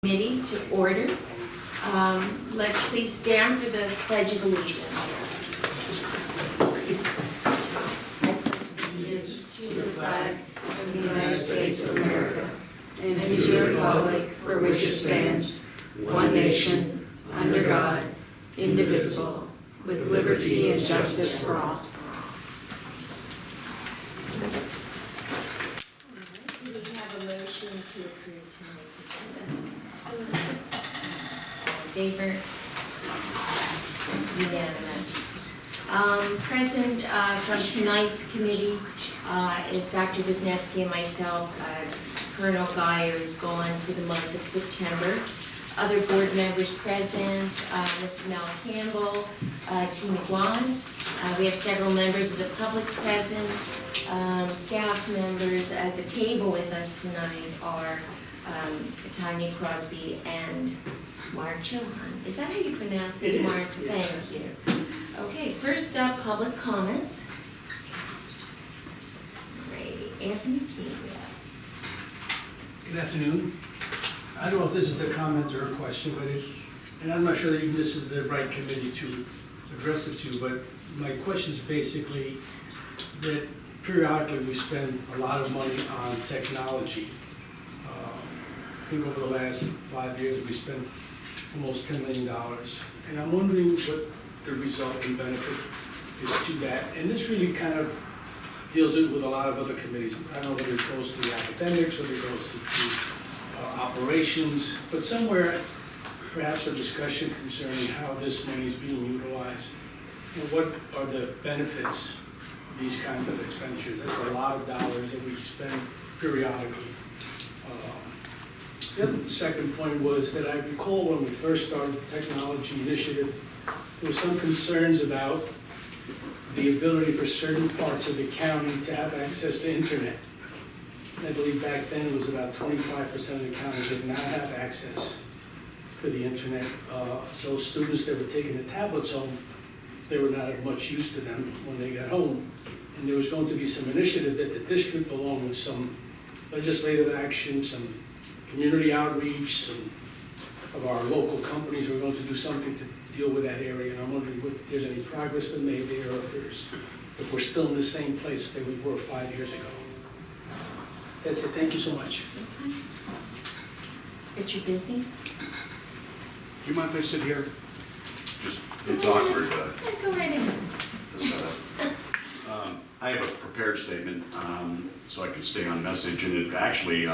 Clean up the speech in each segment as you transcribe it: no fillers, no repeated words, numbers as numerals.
Committee to order. Let's please stand for the Pledge of Allegiance. Allegiance to the flag of the United States of America and to the republic for which it stands, one nation, under God, indivisible, with liberty and justice for all. Do we have a motion to approve tonight's agenda? All in favor? Unanimous. Present from tonight's committee is Dr. Wisniewski and myself. Colonel Geyer is gone for the month of September. Other board members present, Mr. Mel Campbell, Tina Glons. We have several members of the public present. Staff members at the table with us tonight are Tanya Crosby and Mark Johan. Is that how you pronounce it, Mark? Yes. Thank you. Okay, first up, public comments. Great. Anthony King. Good afternoon. I don't know if this is a comment or a question, but and I'm not sure that even this is the right committee to address it to, but my question is basically that periodically we spend a lot of money on technology. I think over the last 5 years we spent almost $10 million. And I'm wondering what the resulting benefit is to that. And this really kind of deals with a lot of other committees. I don't know whether it goes to the academics, whether it goes to operations, but somewhere perhaps a discussion concerning how this money is being utilized. And what are the benefits of these kinds of expenditures? That's a lot of dollars that we spend periodically. The other second point was that I recall when we first started the technology initiative, there were some concerns about the ability for certain parts of the county to have access to internet. I believe back then it was about 25% of the county did not have access to the internet. So students that were taking the tablets home, they were not of much use to them when they got home. And there was going to be some initiative that the district, along with some legislative action, some community outreach, some of our local companies were going to do something to deal with that area. And I'm wondering if there's any progress been made there, or if we're still in the same place that we were 5 years ago. That's it. Thank you so much. Okay. Richard Busy? Do you mind if I sit here? Just, it's awkward. Go right in. I have a prepared statement so I can stay on message, and it actually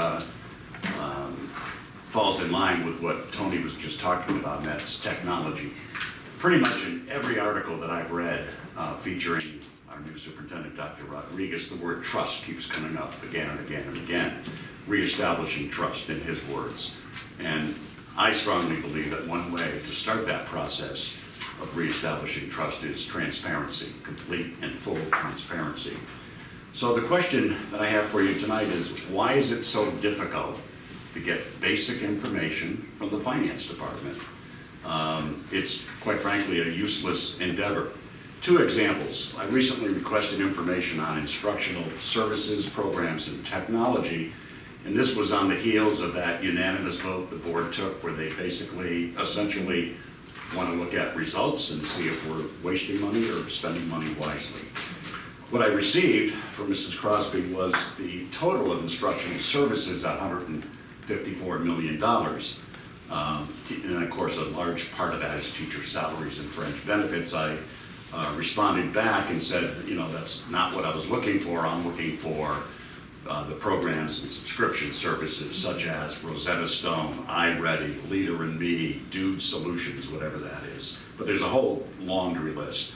falls in line with what Tony was just talking about, and that's technology. Pretty much in every article that I've read featuring our new superintendent, Dr. Rodriguez, the word trust keeps coming up again and again and again, reestablishing trust in his words. And I strongly believe that one way to start that process of reestablishing trust is transparency, complete and full transparency. So the question that I have for you tonight is, why is it so difficult to get basic information from the finance department? It's quite frankly a useless endeavor. Two examples. I recently requested information on instructional services, programs, and technology, and this was on the heels of that unanimous vote the board took, where they basically, essentially, want to look at results and see if we're wasting money or spending money wisely. What I received from Mrs. Crosby was the total of instructional services at $154 million. And of course, a large part of that is teacher salaries and fringe benefits. I responded back and said, you know, that's not what I was looking for. I'm looking for the programs and subscription services such as Rosetta Stone, iReady, Leader in Me, Dude Solutions, whatever that is. But there's a whole laundry list.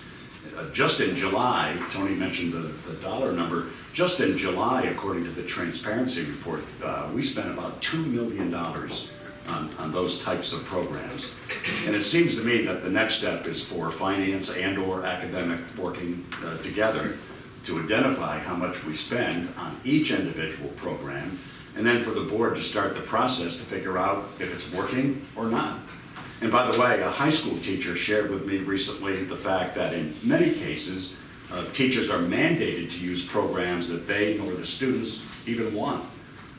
Just in July, Tony mentioned the dollar number, just in July, according to the transparency report, we spent about $2 million on those types of programs. And it seems to me that the next step is for finance and or academic working together to identify how much we spend on each individual program, and then for the board to start the process to figure out if it's working or not. And by the way, a high school teacher shared with me recently the fact that in many cases, teachers are mandated to use programs that they nor the students even want.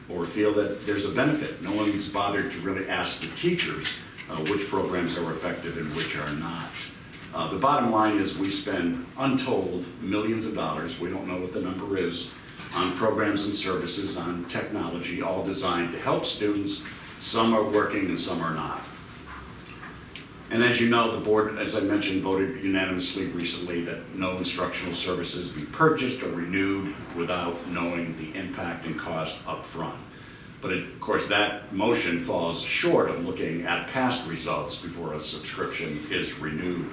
or feel that there's a benefit. No one's bothered to really ask the teachers which programs are effective and which are not. The bottom line is we spend untold millions of dollars, we don't know what the number is, on programs and services, on technology, all designed to help students. Some are working and some are not. And as you know, the board, as I mentioned, voted unanimously recently that no instructional services be purchased or renewed without knowing the impact and cost up front. But of course, that motion falls short of looking at past results before a subscription is renewed.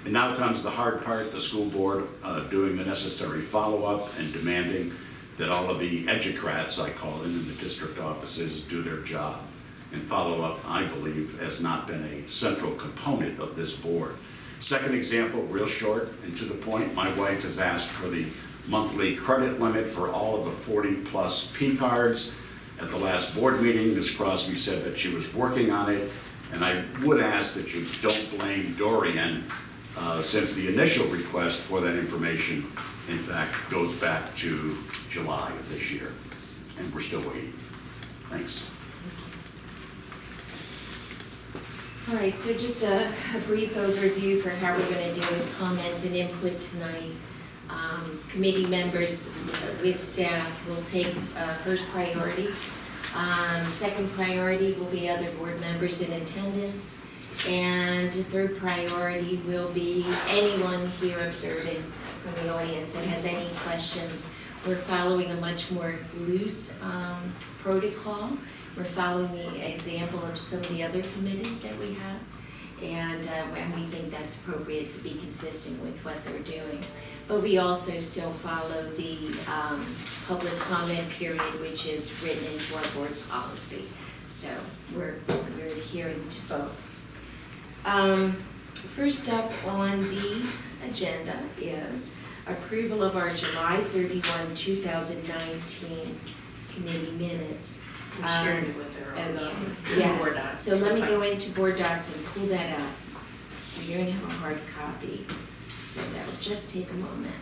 And now comes the hard part, the school board doing the necessary follow-up and demanding that all of the educrats, I call them, in the district offices do their job. And follow-up, I believe, has not been a central component of this board. Second example, real short and to the point, my wife has asked for the monthly credit limit for all of the 40+ P cards. At the last board meeting, Ms. Crosby said that she was working on it, and I would ask that you don't blame Dorian, since the initial request for that information, in fact, goes back to July of this year, and we're still waiting. Thanks. All right, so just a brief overview for how we're going to deal with comments and input tonight. Committee members with staff will take first priority. Second priority will be other board members in attendance. And third priority will be anyone here observing from the audience that has any questions. We're following a much more loose protocol. We're following the example of some of the other committees that we have. And we think that's appropriate to be consistent with what they're doing. But we also still follow the public comment period, which is written into our board policy. So we're adhering to both. First up on the agenda is approval of our July 31, 2019 committee minutes. Sharing it with their own board Yes, docs. so let me go into board docs and pull that up. You're gonna have a hard copy, so that'll just take a moment.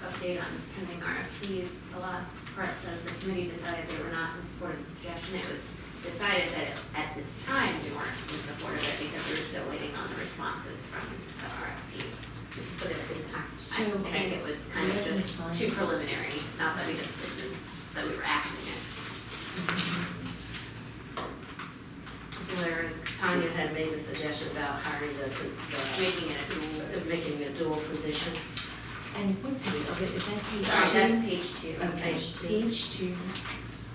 Update on pending RFPs. The last part says the committee decided they were not in support of the suggestion. It was decided that at this time we weren't in support of it because we were still waiting on the responses from the RFPs. But at this time, So, I think it was kind of just too preliminary, not that we just didn't, that we were acting it. So where Tanya had made the suggestion about hiring making it a dual position. And what page, okay, is that page two? Sorry, that's page 2. Okay, page 2.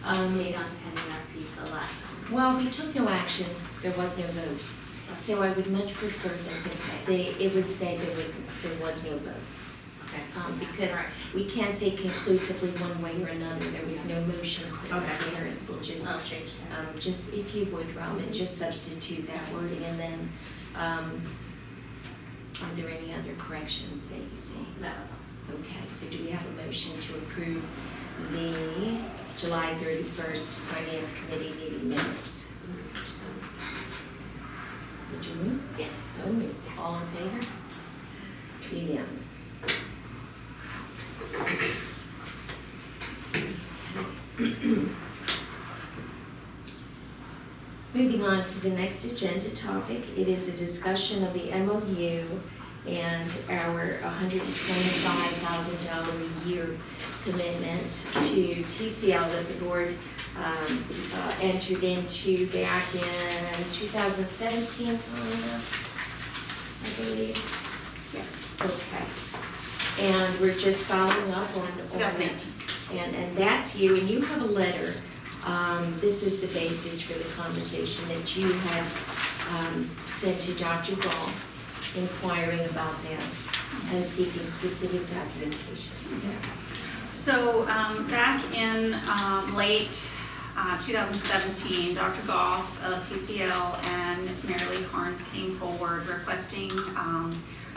Update on pending RFPs, the last one. Well, we took no action, there was no vote. So I would much prefer that it would say there was no vote. Okay. Because Right. we can't say conclusively one way or another, there was no motion put out Okay. there. And we'll just, I'll change that. just if you would, Robin, just substitute that wording, and then, are there any other corrections that you see? That was all. Okay, so do we have a motion to approve the July 31st Finance Committee meeting minutes? Did you move? Yes. So moved. All in favor? Unanimous. Moving on to the next agenda topic, it is a discussion of the MOU and our $125,000 a year commitment to TCL that the board entered into back in 2017, Tanya, I believe. Yes. Okay. And we're just following up on. 2018. And that's you, and you have a letter. This is the basis for the conversation that you had sent to Dr. Ball, inquiring about this and seeking specific documentation. So back in late 2017, Dr. Goff of TCL and Ms. Mary Lee Carnes came forward requesting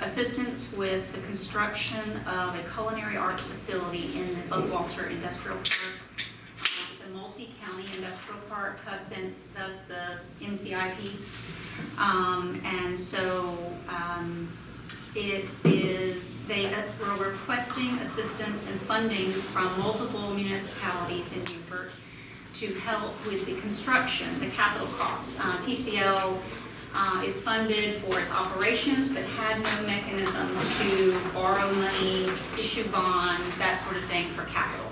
assistance with the construction of a culinary arts facility in the Bugwalter Industrial Park. It's a multi-county industrial park. HUD then does the MCIP. And so they were requesting assistance and funding from multiple municipalities in Beaufort to help with the construction, the capital costs. TCL is funded for its operations, but had no mechanism to borrow money, issue bonds, that sort of thing for capital.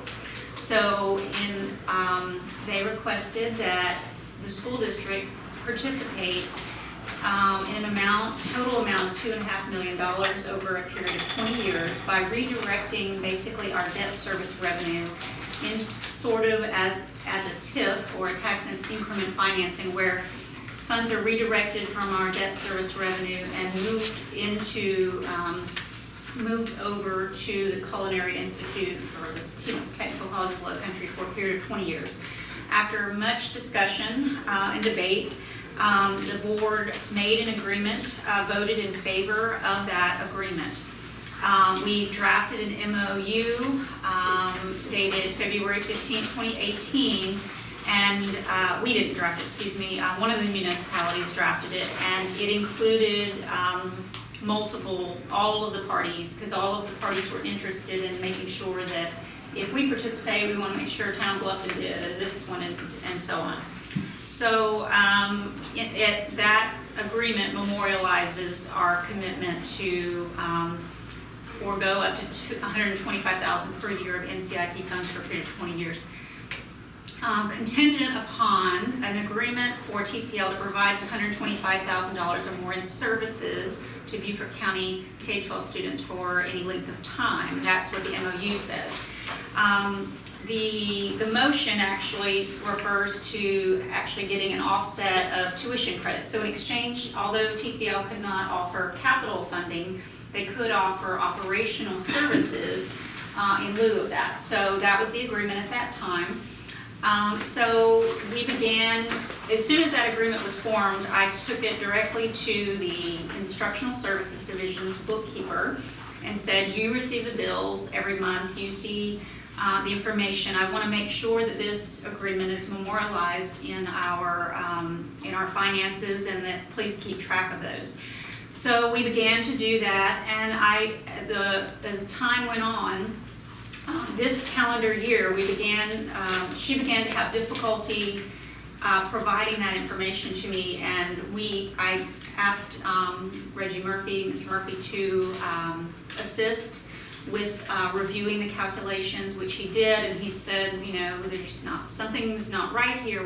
So they requested that the school district participate in an total amount of $2.5 million over a period of 20 years by redirecting basically our debt service revenue in sort of as a TIF, or a tax increment financing, where funds are redirected from our debt service revenue and moved over to the Culinary Institute, or the Technical College of Low Country, for a period of 20 years. After much discussion and debate, the board made an agreement, voted in favor of that agreement. We drafted an MOU dated February 15, 2018, and we didn't draft it, excuse me, one of the municipalities drafted it, and it included all of the parties, because all of the parties were interested in making sure that if we participate, we want to make sure Town Bluff did this one, and so on. So that agreement memorializes our commitment to forego up to $125,000 per year of NCIP funds for a period of 20 years. Contingent upon an agreement for TCL to provide $125,000 or more in services to Beaufort County K-12 students for any length of time. That's what the MOU says. The motion actually refers to actually getting an offset of tuition credits. So in exchange, although TCL could not offer capital funding, they could offer operational services in lieu of that. So that was the agreement at that time. So we began, as soon as that agreement was formed, I took it directly to the Instructional Services Division's bookkeeper and said, you receive the bills every month, you see the information. I want to make sure that this agreement is memorialized in our finances, and that please keep track of those. So we began to do that, and as time went on, this calendar year, she began to have difficulty providing that information to me, and I asked Reggie Murphy, Mr. Murphy, to assist with reviewing the calculations, which he did, and he said, something's not right here.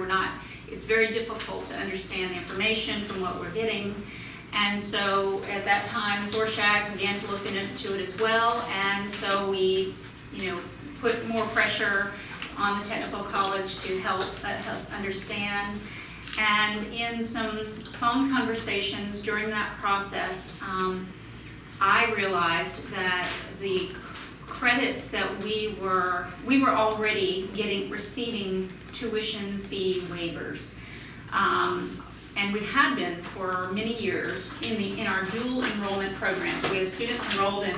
It's very difficult to understand the information from what we're getting. And so at that time, Zorshag began to look into it as well, and so we put more pressure on the technical college to help us understand. And in some phone conversations during that process, I realized that the credits that we were already receiving tuition fee waivers. And we had been for many years in our dual enrollment program. So we have students enrolled in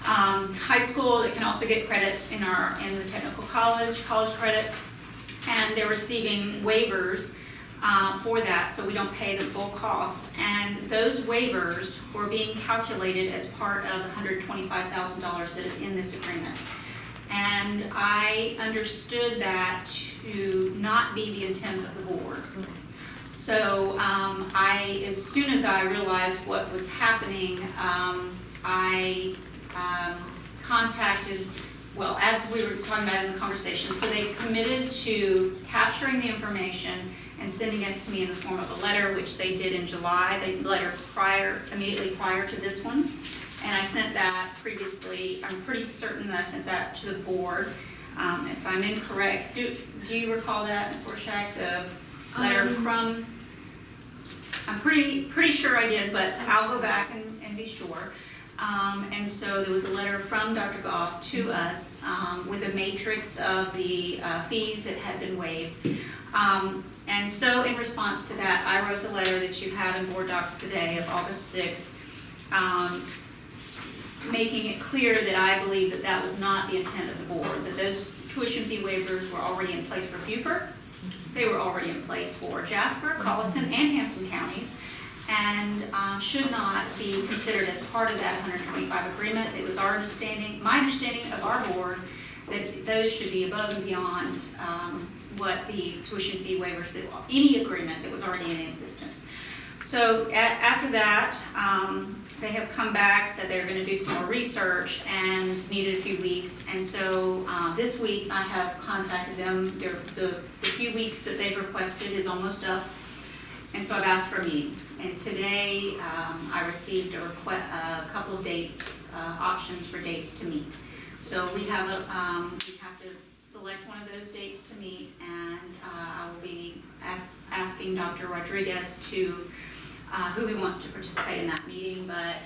high school that can also get credits in the technical college credit, and they're receiving waivers for that, so we don't pay the full cost. And those waivers were being calculated as part of $125,000 that is in this agreement. And I understood that to not be the intent of the board. So as soon as I realized what was happening, I contacted, as we were talking about in the conversation, so they committed to capturing the information and sending it to me in the form of a letter, which they did in July, the letter immediately prior to this one. And I sent that previously. I'm pretty certain that I sent that to the board. If I'm incorrect, do you recall that, Ms. Orshak, the letter from? I'm pretty sure I did, but I'll go back and be sure. And so there was a letter from Dr. Goff to us with a matrix of the fees that had been waived. And so in response to that, I wrote the letter that you have in board docs today of August 6th, making it clear that I believe that that was not the intent of the board, that those tuition fee waivers were already in place for Beaufort. They were already in place for Jasper, Colleton, and Hampton counties, and should not be considered as part of that 125 agreement. It was our understanding, my understanding of our board, that those should be above and beyond what the tuition fee waivers, that any agreement that was already in existence. So after that, they have come back, said they're going to do some more research and needed a few weeks. And so this week I have contacted them. The few weeks that they've requested is almost up. And so I've asked for a meeting. And today I received a couple of dates, options for dates to meet. So we have to select one of those dates to meet, and I will be asking Dr. Rodriguez to who he wants to participate in that meeting, but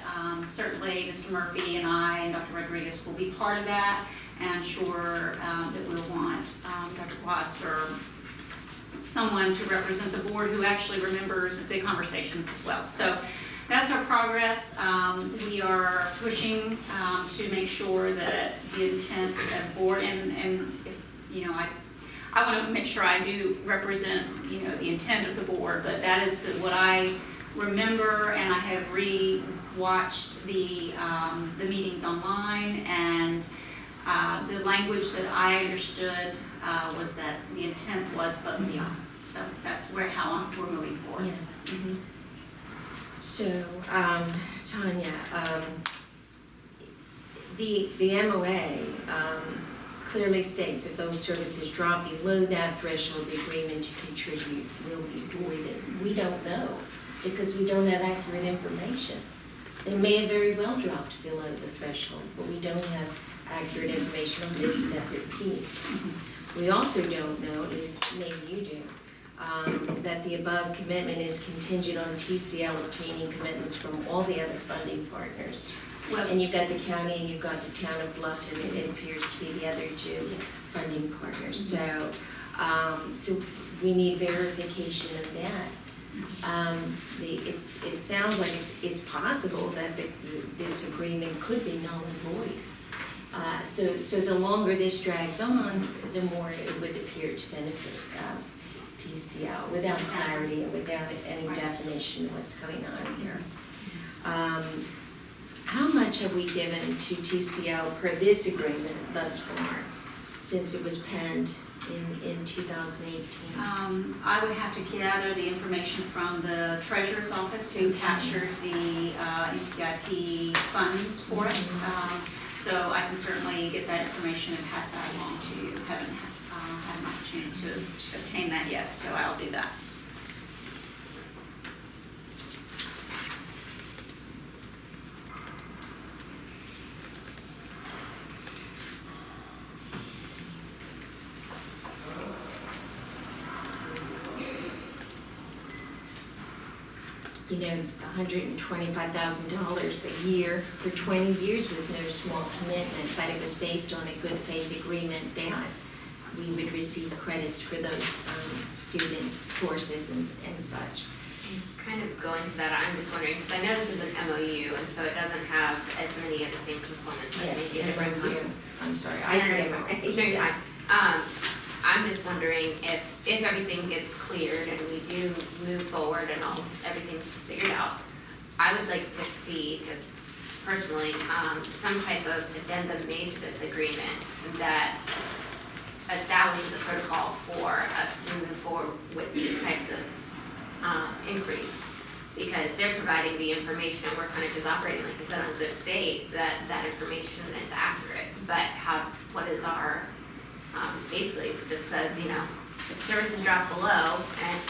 certainly Mr. Murphy and I and Dr. Rodriguez will be part of that, and I'm sure that we'll want Dr. Watts or someone to represent the board who actually remembers the conversations as well. So that's our progress. We are pushing to make sure that the intent of the board, and if, you know, I want to make sure I do represent, you know, the intent of the board, but that is what I remember, and I have re-watched the meetings online, and the language that I understood was that the intent was above and beyond. So that's how we're moving forward. Yes. Mm-hmm. So, Tanya, the MOA clearly states if those services drop below that threshold, the agreement to contribute will be voided. We don't know because we don't have accurate information. They may have very well dropped below the threshold, but we don't have accurate information on this separate piece. We also don't know, at least maybe you do, that the above commitment is contingent on TCL obtaining commitments from all the other funding partners. Well, And you've got the county and you've got the town of Bluffton, and it appears to be the other two funding partners. So, so we need verification of that. It sounds like it's possible that this agreement could be null and void. So the longer this drags on, the more it would appear to benefit TCL without clarity and without any definition of what's going on here. How much have we given to TCL per this agreement thus far, since it was penned in 2018? I would have to gather the information from the treasurer's office who captures the NCIP funds for us. So I can certainly get that information and pass that along to you. Haven't had an opportunity to obtain that yet, so I'll do that. You know, $125,000 a year for 20 years was no small commitment, but it was based on a good faith agreement that we would receive credits for those student courses and such. Kind of going to that, I'm just wondering, because I know this is an MOU, and so it doesn't have as many of the same components that Yes, maybe a different MOU. I'm sorry, I said MOU. No, you're fine. I'm just wondering if everything gets cleared and we do move forward and everything's figured out, I would like to see, just personally, some type of addendum made to this agreement that establishes a protocol for us to move forward with these types of inquiries. Because they're providing the information and we're kind of just operating, like you said, on good faith that information is accurate. But what is our, basically it just says, you know, if services drop below, and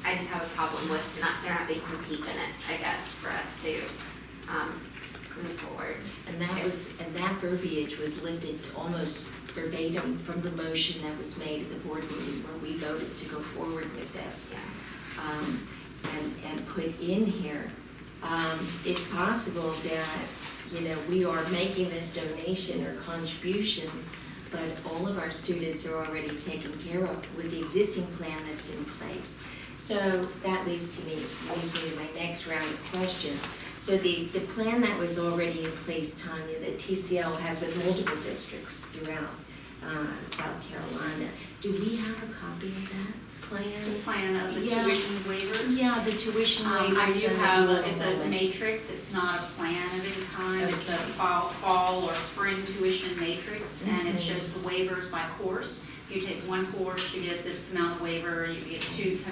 I just have a problem with there not being some teeth in it, I guess, for us to move forward. And that verbiage was lifted almost verbatim from the motion that was made at the board meeting where we voted to go forward with this. Yeah. And put in here It's possible that, we are making this donation or contribution, but all of our students are already taken care of with the existing plan that's in place. So that leads me to my next round of questions. So the plan that was already in place, Tanya, that TCL has with multiple districts throughout South Carolina, do we have a copy of that plan? The plan of the Yeah. tuition waivers. Yeah, the tuition I waivers do and the have, dual it's a enrollment. matrix, it's not a plan of any kind, it's a Okay. fall or spring tuition matrix, and it Mhm. shows the waivers by course. If you take one course, you get this amount of waiver, you get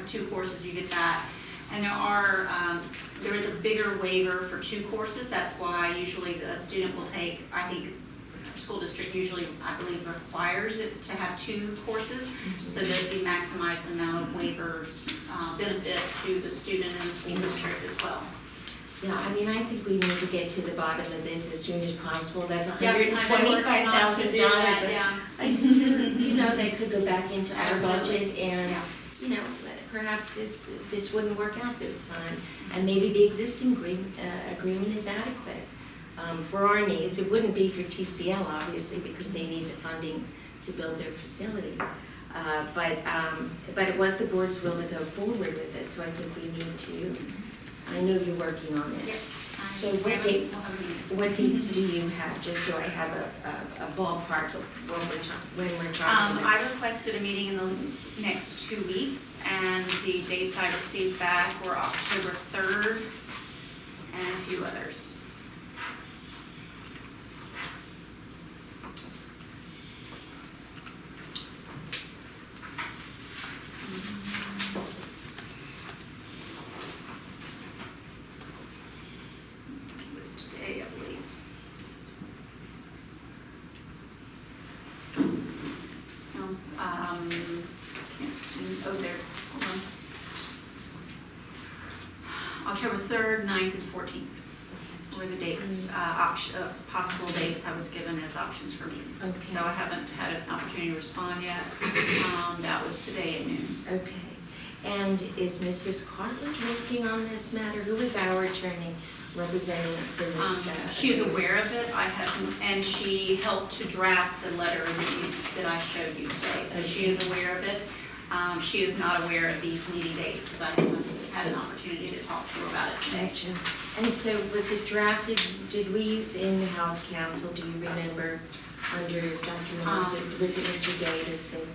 two courses, you get that. And there is a bigger waiver for 2 courses, that's why usually the student will take, I think, our school district usually, I believe, requires it to have 2 courses, so that we maximize the amount of waivers, benefit to the student and the school district as well. Yeah, I think we need to get to the bottom of this as soon as possible. That's Yeah, $125,000. Yeah. That could go back into our Absolutely. budget and, Yeah. perhaps this wouldn't work out this time. And maybe the existing agreement is adequate for our needs. It wouldn't be for TCL, obviously, because they need the funding to build their facility. But it was the board's will to go forward with this, so I think we need to, I know you're working on it. Yep. So We'll what have a meeting. What dates do you have, just so I have a ballpark of when we're talking about? I requested a meeting in the next 2 weeks, and the dates I received back were October 3rd and a few others. It was today, I believe. No, can't see, there, hold on. October 3rd, 9th, and 14th were the dates, possible dates I was given as options for me. Okay. So I haven't had an opportunity to respond yet. That was today at noon. Okay, and is Mrs. Cartledge working on this matter? Who is our attorney representing us in this? She is aware of it, and she helped to draft the letter of use that I showed you today, so she is aware of it. She is not aware of these meeting dates, because I haven't had an opportunity to talk to her about it today. Gotcha. And so was it drafted, did we use in-house counsel, do you remember, under Dr. Moss? Was it Mr. Davis that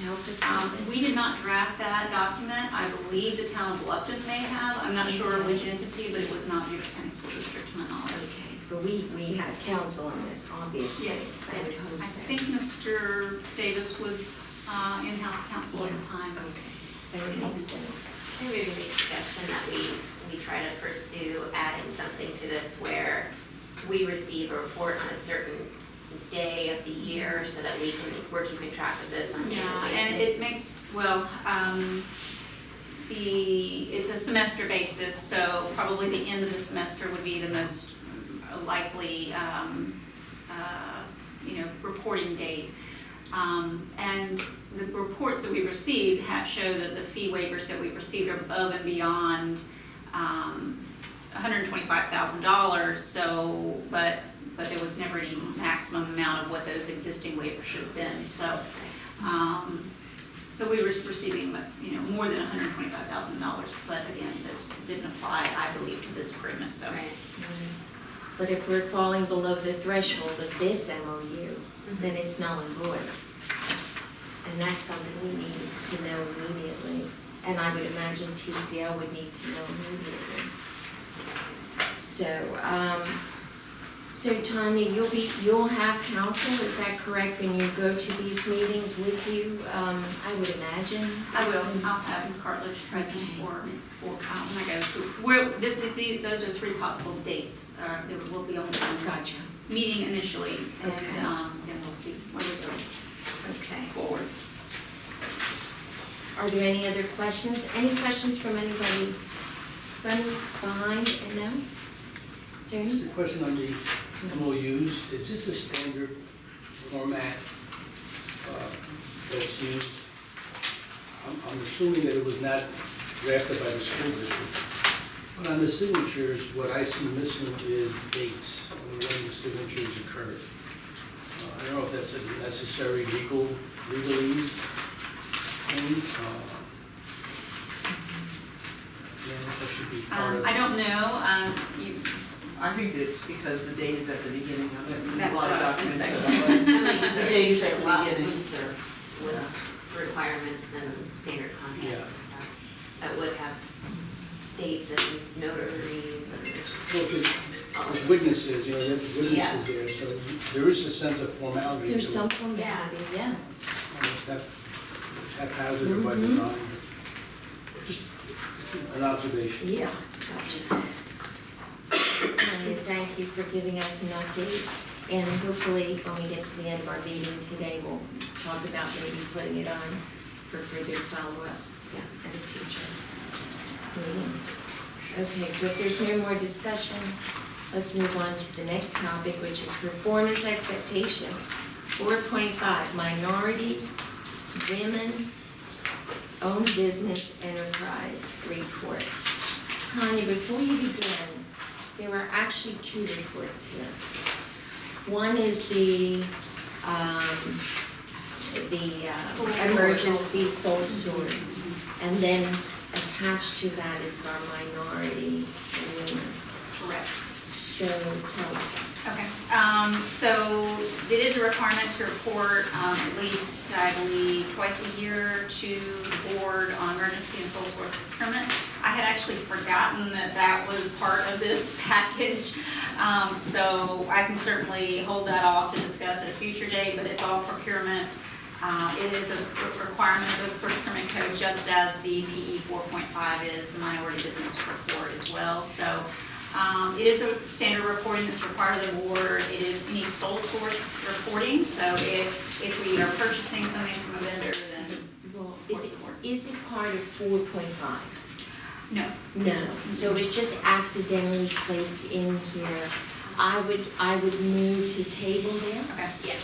helped us with it? We did not draft that document. I believe the town of Bluffton may have. I'm not sure which entity, but it was not Beaufort County School District to my knowledge. Okay, but we had counsel on this, obviously. Yes, I would hope I so. think Mr. Davis was in-house counsel at the time. Okay, that would make sense. I would make a suggestion that we try to pursue adding something to this where we receive a report on a certain day of the year so that we're keeping track of this on an annual Yeah, basis. and it makes, it's a semester basis, so probably the end of the semester would be the most likely, reporting date. And the reports that we received show that the fee waivers that we received are above and beyond $125,000. So, but there was never any maximum amount of what those existing waivers should have been. So, so we were receiving, more than $125,000. But again, those didn't apply, I believe, to this agreement. So. Right. But if we're falling below the threshold of this MOU, then it's null and void. And that's something we need to know immediately. And I would imagine TCL would need to know immediately. So Tanya, you'll have counsel, is that correct, when you go to these meetings with you, I would imagine? I will. I'll have Ms. Cartledge present Okay. for when I go to. Those are 3 possible dates. There will be only one Gotcha. meeting initially, and Okay. then we'll see where we go Okay. forward. Are there any other questions? Any questions from anybody behind? No? Tony? Just a question on the MOUs, is this a standard format that's used? I'm assuming that it was not drafted by the school district. But on the signatures, what I see missing is dates on when the signatures occurred. I don't know if that's a necessary legalese thing. That should be part of. I don't know, I think it's because the date is at the beginning of it. and That's a lot what of I was gonna say. documents I might use The it days at a the lot beginning. looser with requirements than standard contracts Yeah. and stuff. That would have dates and notaries and. Well, there's witnesses, there's witnesses there, so there is a sense of formality. There's to some it. formality, yeah. Almost haphazard by design. Just an observation. Yeah, gotcha. Tanya, thank you for giving us an update, and hopefully, when we get to the end of our meeting today, we'll talk about maybe putting it on for further follow-up in the future meeting. Okay, so if there's no more discussion, let's move on to the next topic, which is performance expectation. 4.5, minority, women, owned business enterprise report. Tanya, before you begin, there are actually two reports here. One is the emergency sole source, and then attached to that is our minority and women. correct. So tell us. Okay, so it is a requirement to report at least, I believe, twice a year to the board on emergency and sole source procurement. I had actually forgotten that that was part of this package, so I can certainly hold that off to discuss at a future date, but it's all procurement. It is a requirement of the procurement code, just as the PE 4.5 is, the minority business report as well. So it is a standard reporting that's required of the board. It is any sole source reporting. So if we are purchasing something from a vendor, then Well, is it part of 4.5? no. No, so it was just accidentally placed in here. I would move to table this. Okay. Yeah.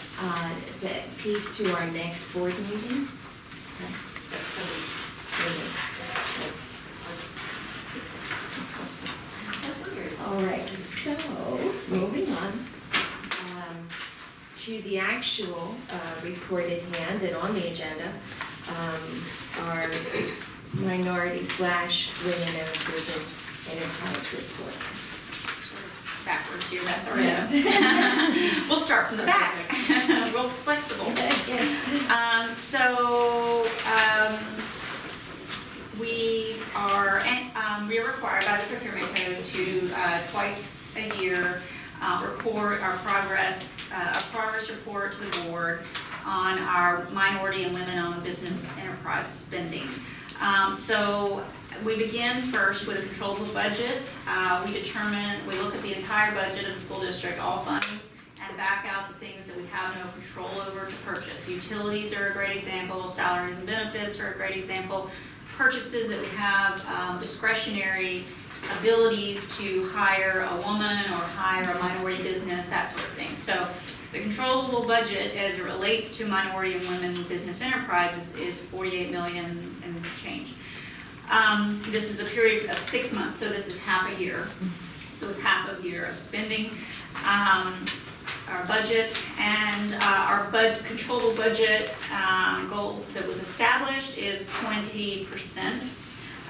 The piece to our next board meeting. That's weird. All right, so, moving on, to the actual, report at hand and on the agenda, our minority / women-owned business enterprise report. Backwards here, that's all right. Yes. We'll start from the back. Real flexible. We are required by the procurement code to twice a year report our progress report to the board on our minority and women-owned business enterprise spending. So we begin first with a controllable budget. We look at the entire budget of the school district, all funds, and back out the things that we have no control over to purchase. Utilities are a great example, salaries and benefits are a great example. Purchases that we have discretionary abilities to hire a woman or hire a minority business, that sort of thing. So the controllable budget as it relates to minority and women business enterprises is 48 million and change. This is a period of 6 months, so this is half a year. So it's half a year of spending. Our budget and our controllable budget goal that was established is 20%.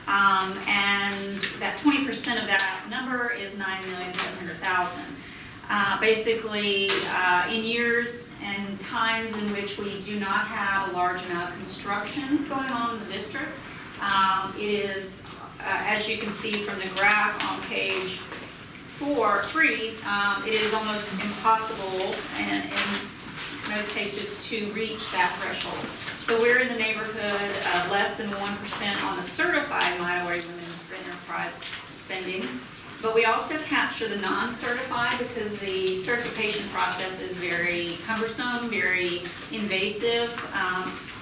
And that 20% of that number is 9,700,000. Basically, in years and times in which we do not have a large amount of construction going on in the district, it is, as you can see from the graph on page 3, it is almost impossible in most cases to reach that threshold. So we're in the neighborhood of less than 1% on the certified minority women enterprise spending. But we also capture the non-certified because the certification process is very cumbersome, very invasive.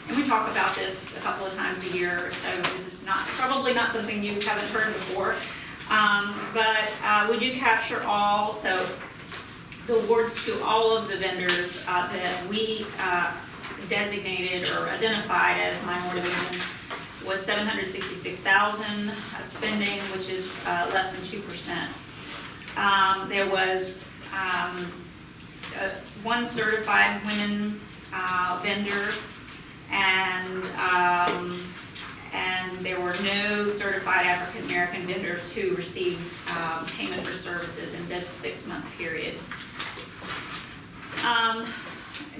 And we talk about this a couple of times a year, so this is probably not something you haven't heard before. But we do capture all, so the awards to all of the vendors that we designated or identified as minority women was 766,000 of spending, which is less than 2%. There was one certified women vendor, and there were no certified African American vendors who received payment for services in this 6-month period.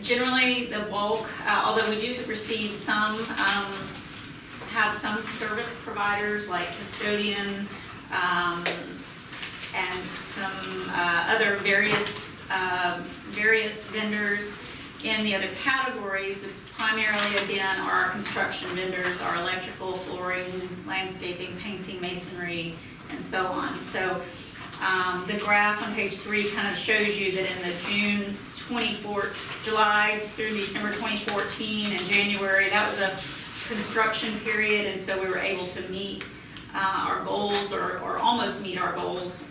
Generally, the bulk, although we do receive some, have some service providers like custodian and some other various vendors. In the other categories, primarily again are our construction vendors, our electrical, flooring, landscaping, painting, masonry, and so on. So the graph on page 3 kind of shows you that in the July through December 2014 and January, that was a construction period, and so we were able to meet our goals or almost meet our goals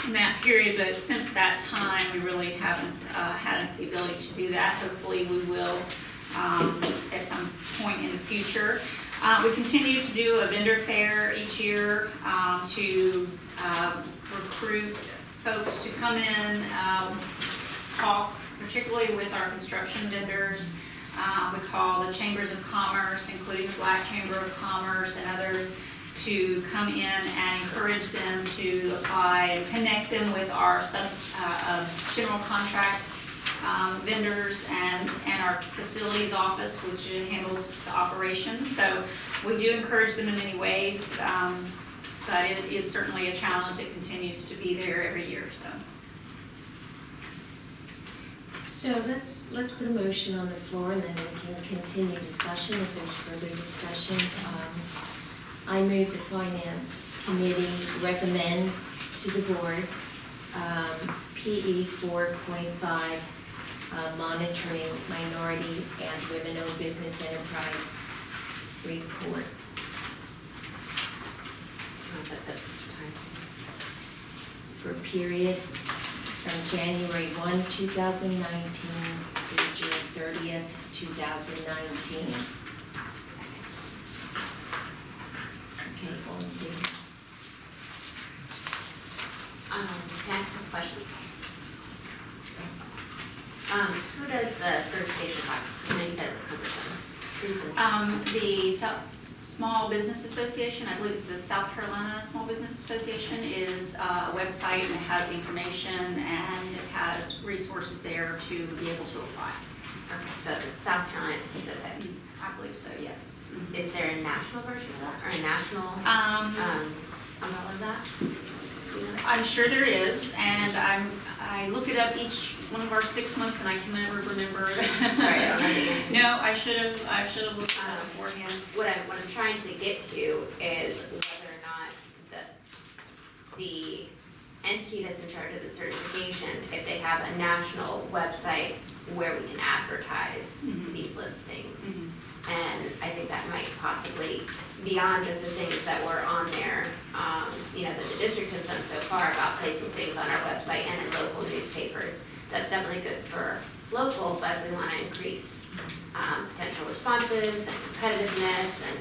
in that period. But since that time, we really haven't had the ability to do that. Hopefully we will at some point in the future. We continue to do a vendor fair each year to recruit folks to come in, talk particularly with our construction vendors. We call the Chambers of Commerce, including the Black Chamber of Commerce and others, to come in and encourage them to apply and connect them with our general contract vendors and our facilities office, which handles the operations. So we do encourage them in many ways, but it is certainly a challenge that continues to be there every year. So let's put a motion on the floor, and then we can continue discussion if there's further discussion. I move the Finance Committee recommend to the board PE 4.5 monitoring minority and women-owned business enterprise report. For a period from January 1, 2019 through June 30th, 2019. Okay, all in favor? Can I ask a question? Who does the certification process? I know you said it was cumbersome. Who's in? The Small Business Association, I believe it's the South Carolina Small Business Association, is a website, and it has information and it has resources there to be able to apply. Okay, so it's South Carolina specific. I believe so, yes. Is there a national version of that, or a national umbrella of that? You know? I'm sure there is, and I looked it up each one of our 6 months, and I can never remember. Sorry, I don't know the answer. No, I should have looked it up beforehand. What I'm trying to get to is whether or not the entity that's in charge of the certification, if they have a national website where we can advertise these listings. And I think that might possibly, beyond just the things that were on there, that the district has done so far about placing things on our website and in local newspapers. That's definitely good for local, but if we want to increase potential responses and competitiveness and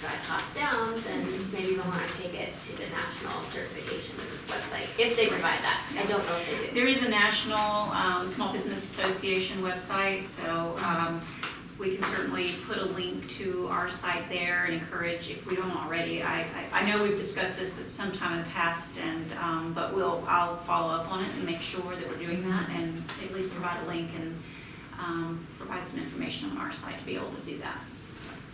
drive costs down, then maybe we'll want to take it to the national certification website, if they provide that. I don't know if they do. There is a national Small Business Association website, so we can certainly put a link to our site there and encourage, if we don't already. I know we've discussed this at some time in the past, and but I'll follow up on it and make sure that we're doing that, and at least provide a link and provide some information on our site to be able to do that.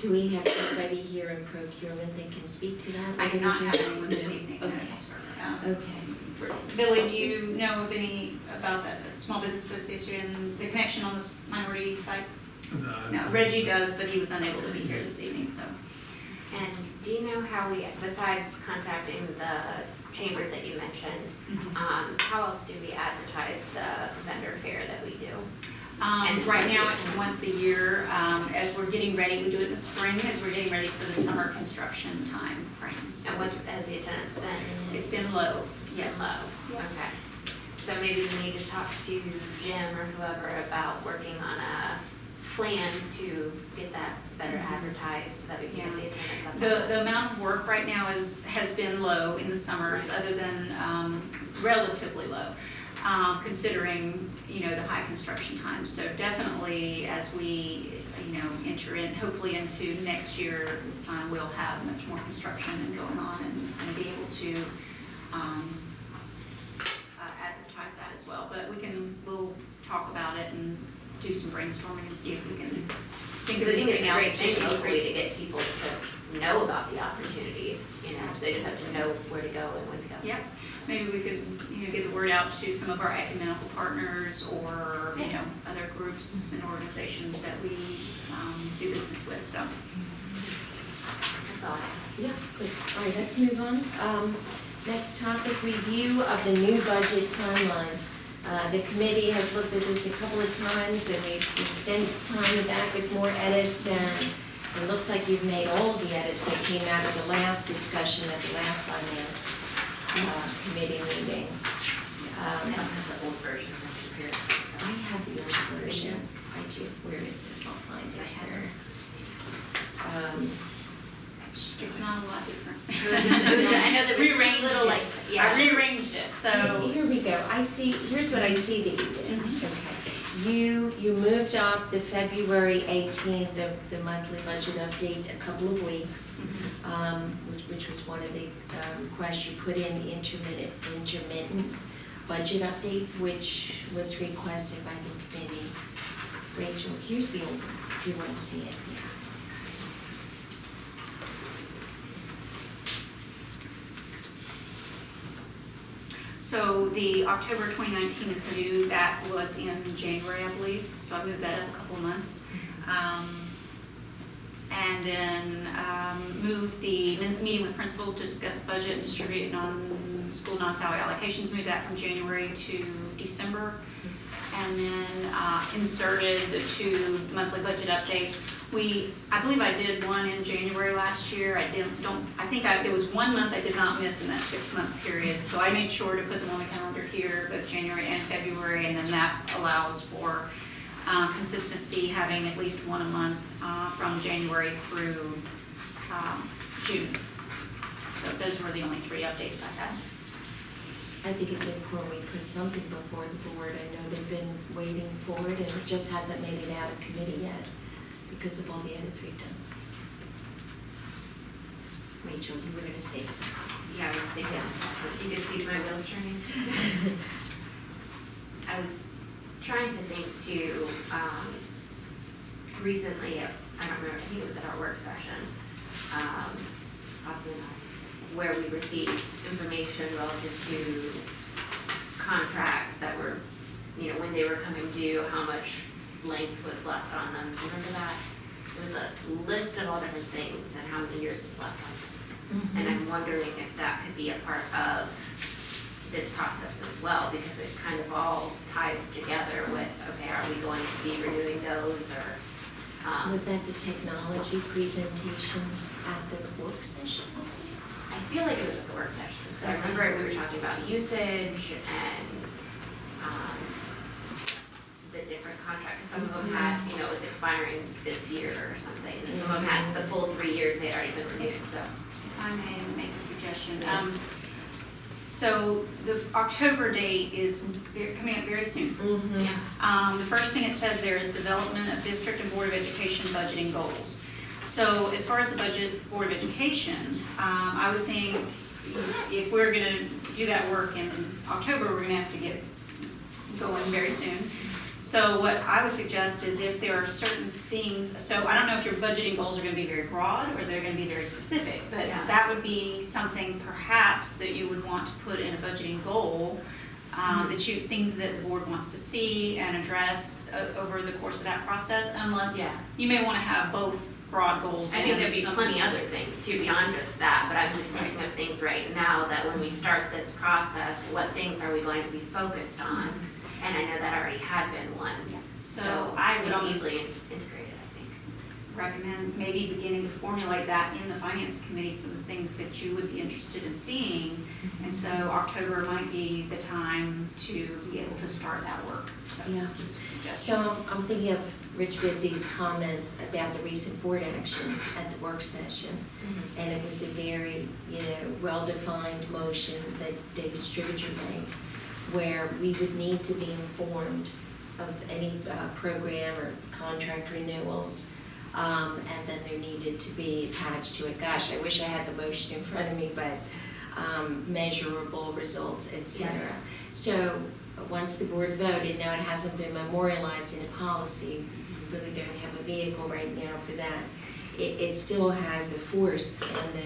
Do we have anybody here in procurement that can speak to that? I do not have anyone this No. evening. Okay. Okay. Billy, do you know of any about that Small Business Association, the connection on this minority site? No, Reggie does, but he was unable to be here this evening, so. And do you know how we, besides contacting the chambers that you mentioned, how else do we advertise the vendor fair that we do? And Right now it's once a year. As we're getting ready, we do it in the spring as we're getting ready for the summer construction time frame. So And has the attendance been? it's been low, yes. Low, Yes. okay. So maybe we need to talk to Jim or whoever about working on a plan to get that better advertised so that we can get the attendance up? The amount of work right now has been low in the summers, other than relatively low, considering, the high construction times. So definitely as we, enter in, hopefully into next year, this time we'll have much more construction and going on and be able to advertise that as well. But we'll talk about it and do some brainstorming and see if we can think of I think it's anything a great else thing to locally increase. to get people to know about the opportunities, so they just have to know where to go and when to go. Yep, maybe we could, get the word out to some of our ecumenical partners or, other groups and organizations that we do business with, so. That's all I have. Yeah, good. All right, let's move on. Next topic, review of the new budget timeline. The committee has looked at this a couple of times, and we've sent Tanya back with more edits, and it looks like you've made all of the edits that came out of the last discussion at the last finance committee meeting. I don't have the old version of the computer. I have the old version. I do. Where is it? I'll find it here. It's not a lot different. I know there was just a Rearranged little it. I rearranged it, so. Here we go. I see, here's what I see that you did. Okay. You moved up the February 18th, the monthly budget update, a couple of weeks, which was one of the requests. You put in intermittent budget updates, which was requested by the committee. Rachel, here's the old one. Do you want to see it? So the October 2019 is new, that was in January, I believe, so I moved that up a couple of months. And then moved the meeting with principals to discuss the budget and distribute school non-salary allocations, moved that from January to December. And then inserted the 2 monthly budget updates. I believe I did one in January last year. There was 1 month I did not miss in that 6-month period. So I made sure to put them on the calendar here, both January and February, and then that allows for consistency, having at least one a month from January through June. So those were the only 3 updates I had. I think it's important we put something before the board. I know they've been waiting for it, and it just hasn't made it out of committee yet because of all the edits we've done. Rachel, you were going to say something. Yeah, I was thinking, you could see my wheels turning. I was trying to think too, recently, I don't remember, I think it was at our work session, possibly not, where we received information relative to contracts that were, when they were coming due, how much length was left on them. Do you remember that? It was a list of all different things and how many years was left on them. And I'm wondering if that could be a part of this process as well, because it kind of all ties together with, okay, are we going to be renewing those, or? Was that the technology presentation at the work session? I feel like it was at the work session, because I remember we were talking about usage and the different contracts. Some of them had, it was expiring this year or something, and some of them had the full 3 years they had already been renewed, so. If I may make a suggestion. So the October date is coming up very soon. Yeah. The first thing it says there is development of district and board of education budgeting goals. So as far as the budget board of education, I would think if we're going to do that work in October, we're going to have to get going very soon. So what I would suggest is if there are certain things, so I don't know if your budgeting goals are going to be very broad or they're going to be very specific, but Yeah. that would be something perhaps that you would want to put in a budgeting goal, things that the board wants to see and address over the course of that process, unless Yeah. you may want to have both broad goals. I think and there'd be some- plenty other things too beyond just that, but I'm just thinking of things right now that when we start this process, what things are we going to be focused on? And I know that already had been one, So so I I would would almost, easily integrate it, I think. recommend maybe beginning to formulate that in the finance committee, some of the things that you would be interested in seeing. And so October might be the time to be able to start that work. So Yeah. just a suggestion. So I'm thinking of Rich Bizzy's comments about the recent board action at the work session. And it was a very, well-defined motion that David Stringer made, where we would need to be informed of any program or contract renewals. And then there needed to be attached to it, gosh, I wish I had the motion in front of me, but measurable results, et cetera. So once the board voted, now it hasn't been memorialized in a policy, we really don't have a vehicle right now for that. It still has the force of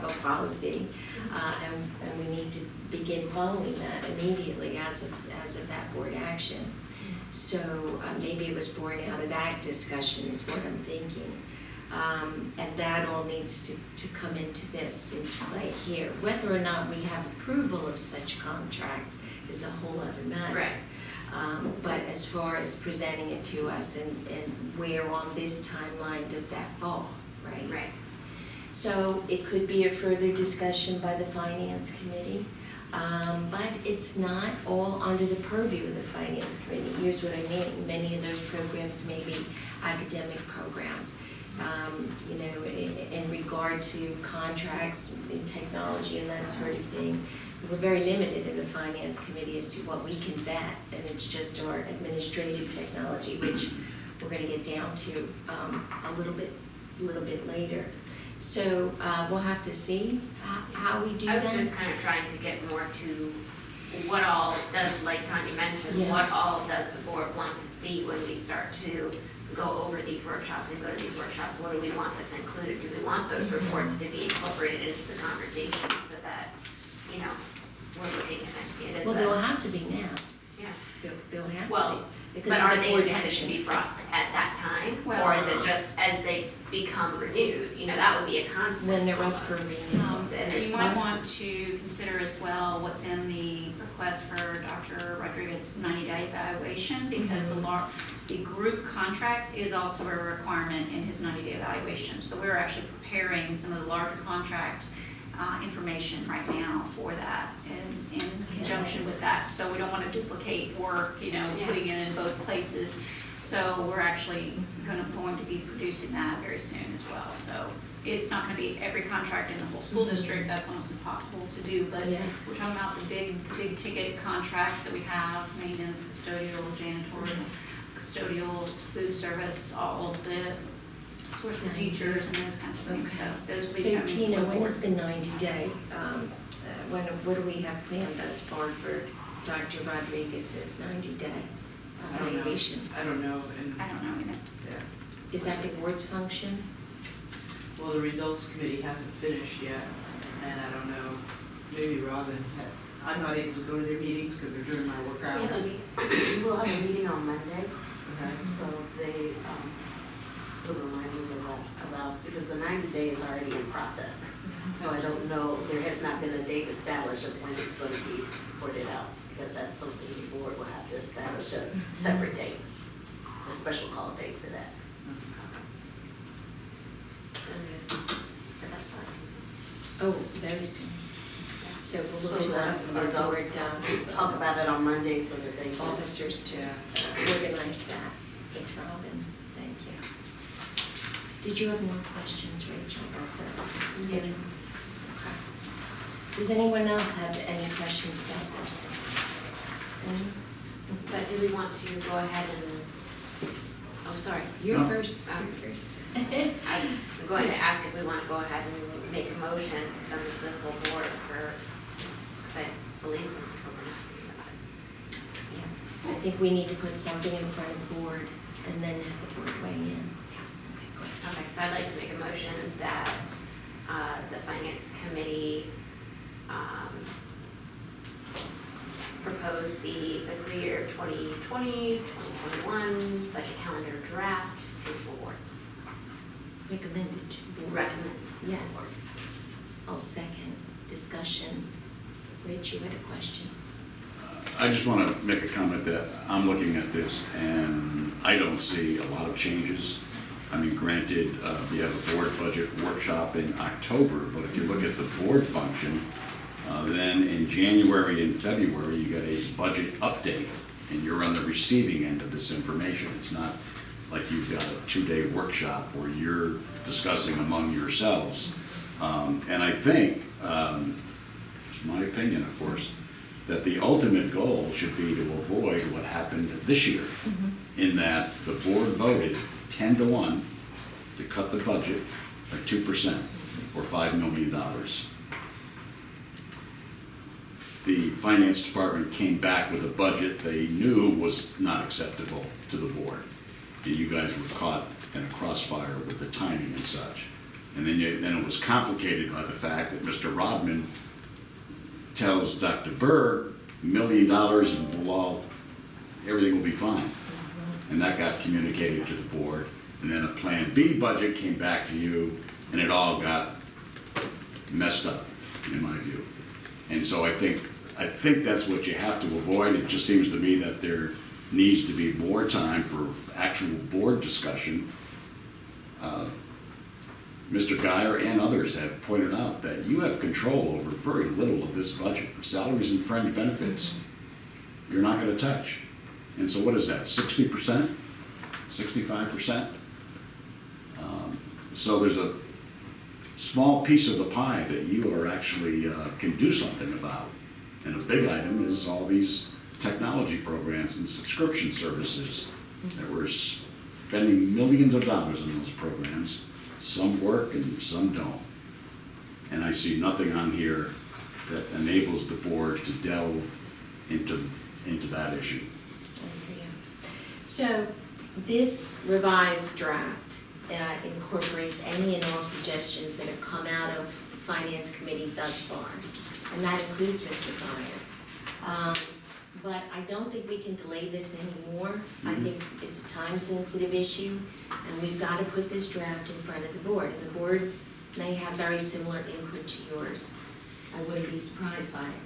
a policy, and we need to begin following that immediately as of that board action. So maybe it was born out of that discussion is what I'm thinking. And that all needs to come into play here. Whether or not we have approval of such contracts is a whole other matter. Right. But as far as presenting it to us and where on this timeline does that fall, right? Right. So it could be a further discussion by the finance committee, but it's not all under the purview of the finance committee. Here's what I mean, many of those programs may be academic programs. In regard to contracts in technology and that sort of thing, we're very limited in the finance committee as to what we can vet, and it's just our administrative technology, which we're gonna get down to a little bit later. So we'll have to see how we do I that. was just kind of trying to get more to what all does, like Tanya mentioned, Yeah. what all does the board want to see when we start to go over these workshops and go to these workshops? What do we want that's included? Do we want those reports to be incorporated into the conversation so that, we're looking at it as Well, they'll have to be now. yeah. They'll have to Well, be. Because but of are the they board intended to action. be brought at that time? Or Well- is it just as they become renewed? That would be a constant. When they're up for almost. renewals. And there's You might lots- want to consider as well what's in the request for Dr. Rodriguez's 90-day evaluation, because the group contracts is also a requirement in his 90-day evaluation. So we're actually preparing some of the larger contract information right now for that in conjunction with that. So we don't want to duplicate work, putting it in both places. So we're actually going to be producing that very soon as well. So it's not going to be every contract in the whole school district, that's almost impossible to do, but Yes. we're talking about the big ticket contracts that we have, maintenance, custodial, janitorial, custodial, food service, all of the source for teachers and those kinds of things. So those will be So coming Tina, when forward. is the 90-day, what do we have planned thus far for Dr. Rodriguez's 90-day I don't know. evaluation? I don't know, and, I don't know either. yeah. Is that the board's function? Well, the results committee hasn't finished yet, and I don't know, maybe Robin I'm not able to go to their meetings because they're during my work hours. We'll have a meeting on Monday, Okay. so they will remind me about, because the 90-day is already in process. So I don't know, there has not been a date established of when it's going to be reported out, because that's something the board will have to establish a separate date, a special call date for that. But that's fine. Oh, very soon. So we'll So look to the our board, results, talk about it on Monday so that they can. officers to organize that with Robin. Thank you. Did you have more questions, Rachel, about the schedule? Okay. Does anyone else have any questions about this? Any? But do we want to go ahead and, oh, sorry. You're No. first. You're first. I was going to ask if we want to go ahead and make a motion to send this to the full board for, because I believe some people are asking about it. Yeah. I think we need to put something in front of the board and then have the board weigh in. Okay, so I'd like to make a motion that the finance committee propose the fiscal year 2020, 2021 budget calendar draft to the full board. Recommended to the board. Recommend. Yes. I'll second. Discussion. Rich, you had a question? I just want to make a comment that I'm looking at this and I don't see a lot of changes I mean, granted, we have a board budget workshop in October, but if you look at the board function, then in January and February, you get a budget update, and you're on the receiving end of this information. It's not like you've got a 2-day workshop where you're discussing among yourselves. And I think, it's my opinion, of course, that the ultimate goal should be to avoid what happened this year, in that the board voted 10-1 to cut the budget by 2%, or $5 million. The finance department came back with a budget they knew was not acceptable to the board. And you guys were caught in a crossfire with the timing and such. And then it was complicated by the fact that Mr. Rodman tells Dr. Berg $1 million and everything will be fine. And that got communicated to the board. And then a Plan B budget came back to you, and it all got messed up, in my view. And so I think that's what you have to avoid. It just seems to me that there needs to be more time for actual board discussion. Mr. Geyer and others have pointed out that you have control over very little of this budget. Salaries and fringe benefits, you're not going to touch. And so what is that, 60%? 65%? So there's a small piece of the pie that you are actually can do something about. And a big item is all these technology programs and subscription services that we're spending millions of dollars on those programs. Some work and some don't. And I see nothing on here that enables the board to delve into that issue. So this revised draft incorporates any and all suggestions that have come out of Finance Committee thus far, and that includes Mr. Geyer. But I don't think we can delay this anymore. I think it's a time-sensitive issue, and we've got to put this draft in front of the board. And the board may have very similar input to yours. I wouldn't be surprised by it.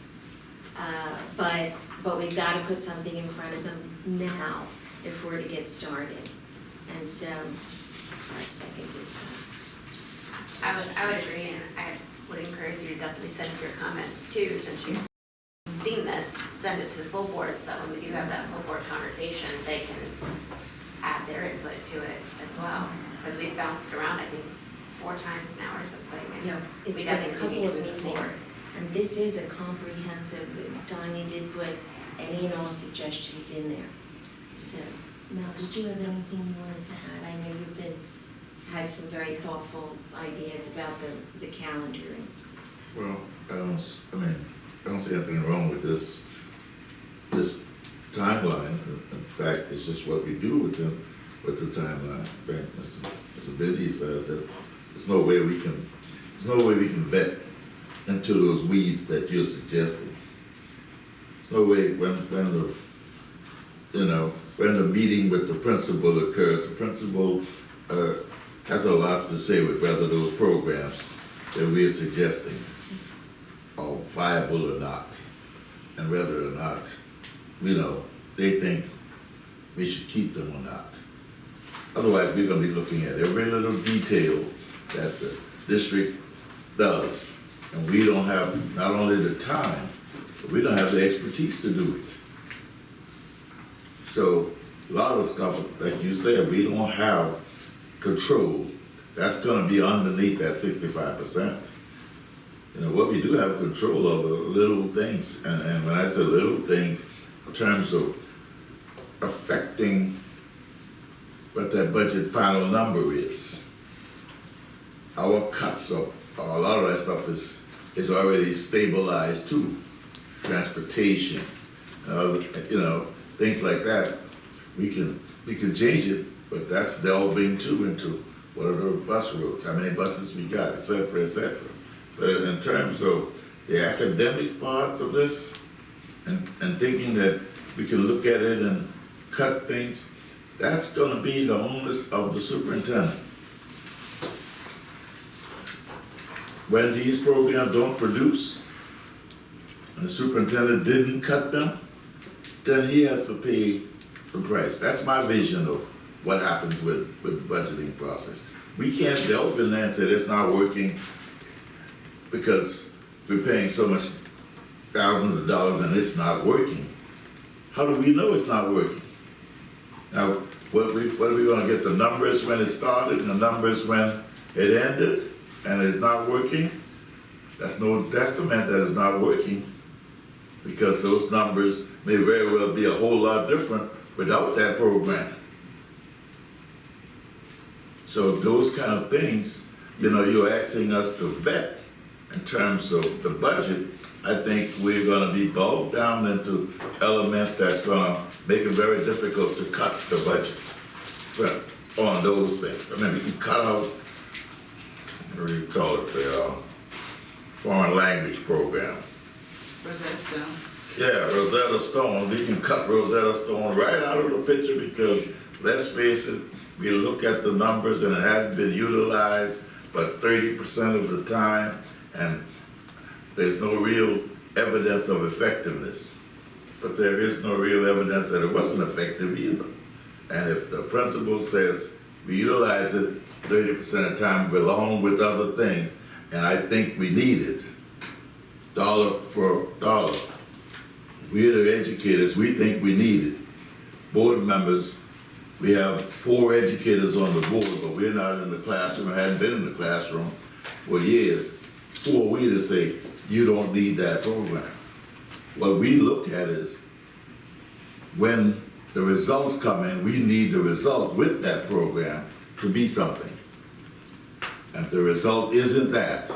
But we've got to put something in front of them now if we're to get started. And so, that's why I seconded. I would agree, and I would encourage you to definitely send your comments too, since you've seen this, send it to the full board, so that when we do have that full board conversation, they can add their input to it as well. Because we've bounced around, I think, 4 times now or something. And Yeah, it's we been a definitely couple need of to move forward. meetings, and this is a comprehensive, Donnie did put any and all suggestions in there. So, Mel, did you have anything you wanted to add? I know you've had some very thoughtful ideas about the calendar. Well, I don't see anything wrong with this timeline. In fact, it's just what we do with the timeline. Right? Mr. Busy says that there's no way we can vet into those weeds that you're suggesting. There's no way when the meeting with the principal occurs, the principal has a lot to say with whether those programs that we're suggesting are viable or not, and whether or not, they think we should keep them or not. Otherwise, we're gonna be looking at every little detail that the district does, and we don't have not only the time, but we don't have the expertise to do it. So a lot of stuff, like you said, we don't have control. That's gonna be underneath that 65%. What we do have control of are little things, and when I say little things, in terms of affecting what that budget final number is. Our cuts up, a lot of that stuff is already stabilized too. Transportation, things like that. We can change it, but that's delving too into what are the bus routes, how many buses we got, et cetera, et cetera. But in terms of the academic parts of this, and thinking that we can look at it and cut things, that's gonna be the onus of the superintendent. When these programs don't produce, and the superintendent didn't cut them, then he has to pay the price. That's my vision of what happens with the budgeting process. We can't delve in there and say it's not working because we're paying so much thousands of dollars and it's not working. How do we know it's not working? Now, what are we gonna get, the numbers when it started and the numbers when it ended and it's not working? That's no testament that it's not working, because those numbers may very well be a whole lot different without that program. So those kind of things, you know, you're asking us to vet in terms of the budget. I think we're gonna be bogged down into elements that's gonna make it very difficult to cut the budget on those things. I mean, we can cut out, what do you call it, the foreign language program. Rosetta Stone. Yeah, Rosetta Stone, we can cut Rosetta Stone right out of the picture, because let's face it, we look at the numbers and it hasn't been utilized but 30% of the time, and there's no real evidence of effectiveness. But there is no real evidence that it wasn't effective either. And if the principal says we utilize it 30% of the time along with other things, and I think we need it, dollar for dollar. We're the educators, we think we need it. Board members, we have 4 educators on the board, but we're not in the classroom, hadn't been in the classroom for years. Who are we to say, you don't need that program? What we look at is, when the results come in, we need the result with that program to be something. And if the result isn't that,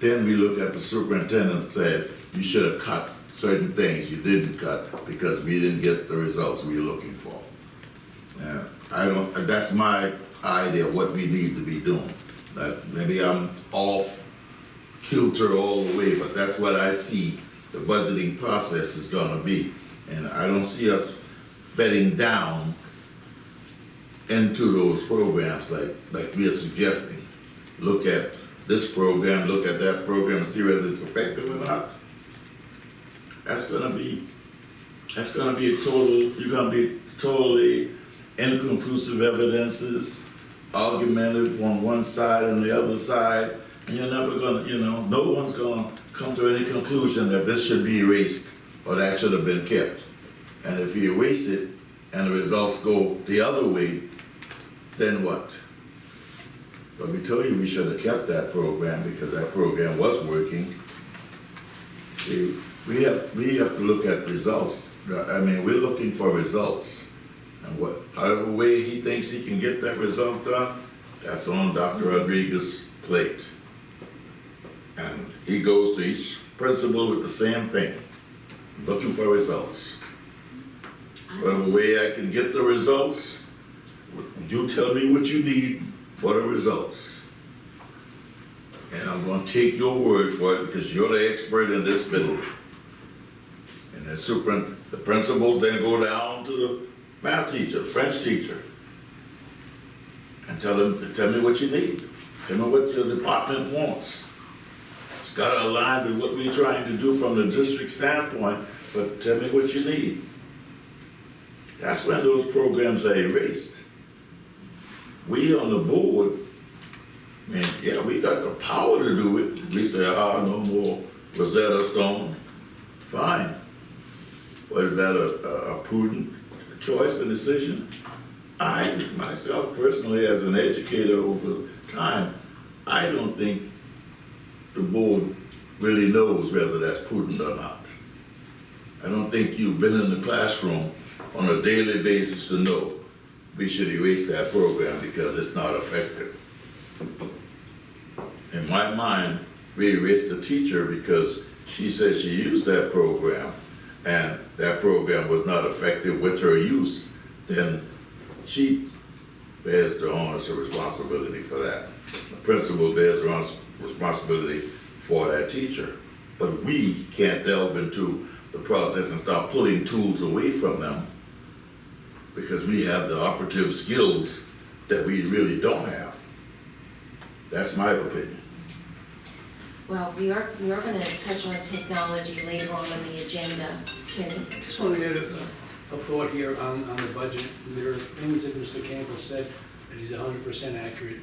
then we look at the superintendent and say, you should have cut certain things you didn't cut because we didn't get the results we were looking for. That's my idea of what we need to be doing. Maybe I'm off kilter all the way, but that's what I see the budgeting process is gonna be. And I don't see us fitting down into those programs like we are suggesting. Look at this program, look at that program, and see whether it's effective or not. That's gonna be a total, you're gonna be totally inconclusive evidences, argumentative on one side and the other side, and you're never gonna, no one's gonna come to any conclusion that this should be erased or that should have been kept. And if you erase it and the results go the other way, then what? But we told you we should have kept that program because that program was working. We have to look at results. I mean, we're looking for results. And however way he thinks he can get that result done, that's on Dr. Rodriguez's plate. And he goes to each principal with the same thing, looking for results. Whatever way I can get the results, you tell me what you need for the results. And I'm gonna take your word for it because you're the expert in this building. And the principals then go down to the math teacher, French teacher, and tell me what you need. Tell me what your department wants. It's gotta align with what we're trying to do from the district standpoint, but tell me what you need. That's when those programs are erased. We on the board, man, yeah, we got the power to do it. We say, no more Rosetta Stone. Fine. But is that a prudent choice and decision? I, myself personally, as an educator over time, I don't think the board really knows whether that's prudent or not. I don't think you've been in the classroom on a daily basis to know we should erase that program because it's not effective. In my mind, we erased the teacher because she said she used that program and that program was not effective with her use. Then she bears the onus of responsibility for that. The principal bears the responsibility for that teacher. But we can't delve into the process and start pulling tools away from them because we have the operative skills that we really don't have. That's my opinion. Well, we are gonna touch on technology later on in the agenda, Kenny. Just want to add a thought here on the budget. There are things that Mr. Campbell said that he's 100% accurate,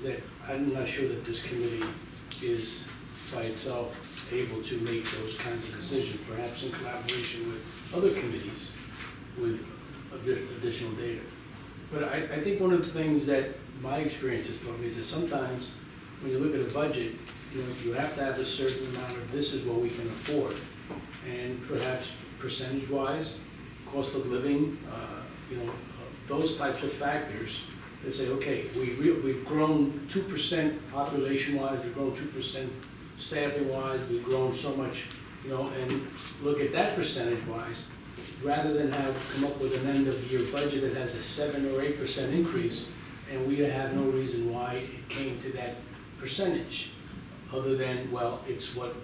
that I'm not sure that this committee is by itself able to make those kinds of decisions, perhaps in collaboration with other committees with additional data. But I think one of the things that my experience has taught me is that sometimes when you look at a budget, you have to have a certain amount of this is what we can afford. And perhaps percentage-wise, cost of living, those types of factors that say, okay, we've grown 2% population-wise, we've grown 2% staffing-wise, we've grown so much, and look at that percentage-wise, rather than come up with an end-of-year budget that has a 7 or 8% increase, and we have no reason why it came to that percentage, other than, well, it's what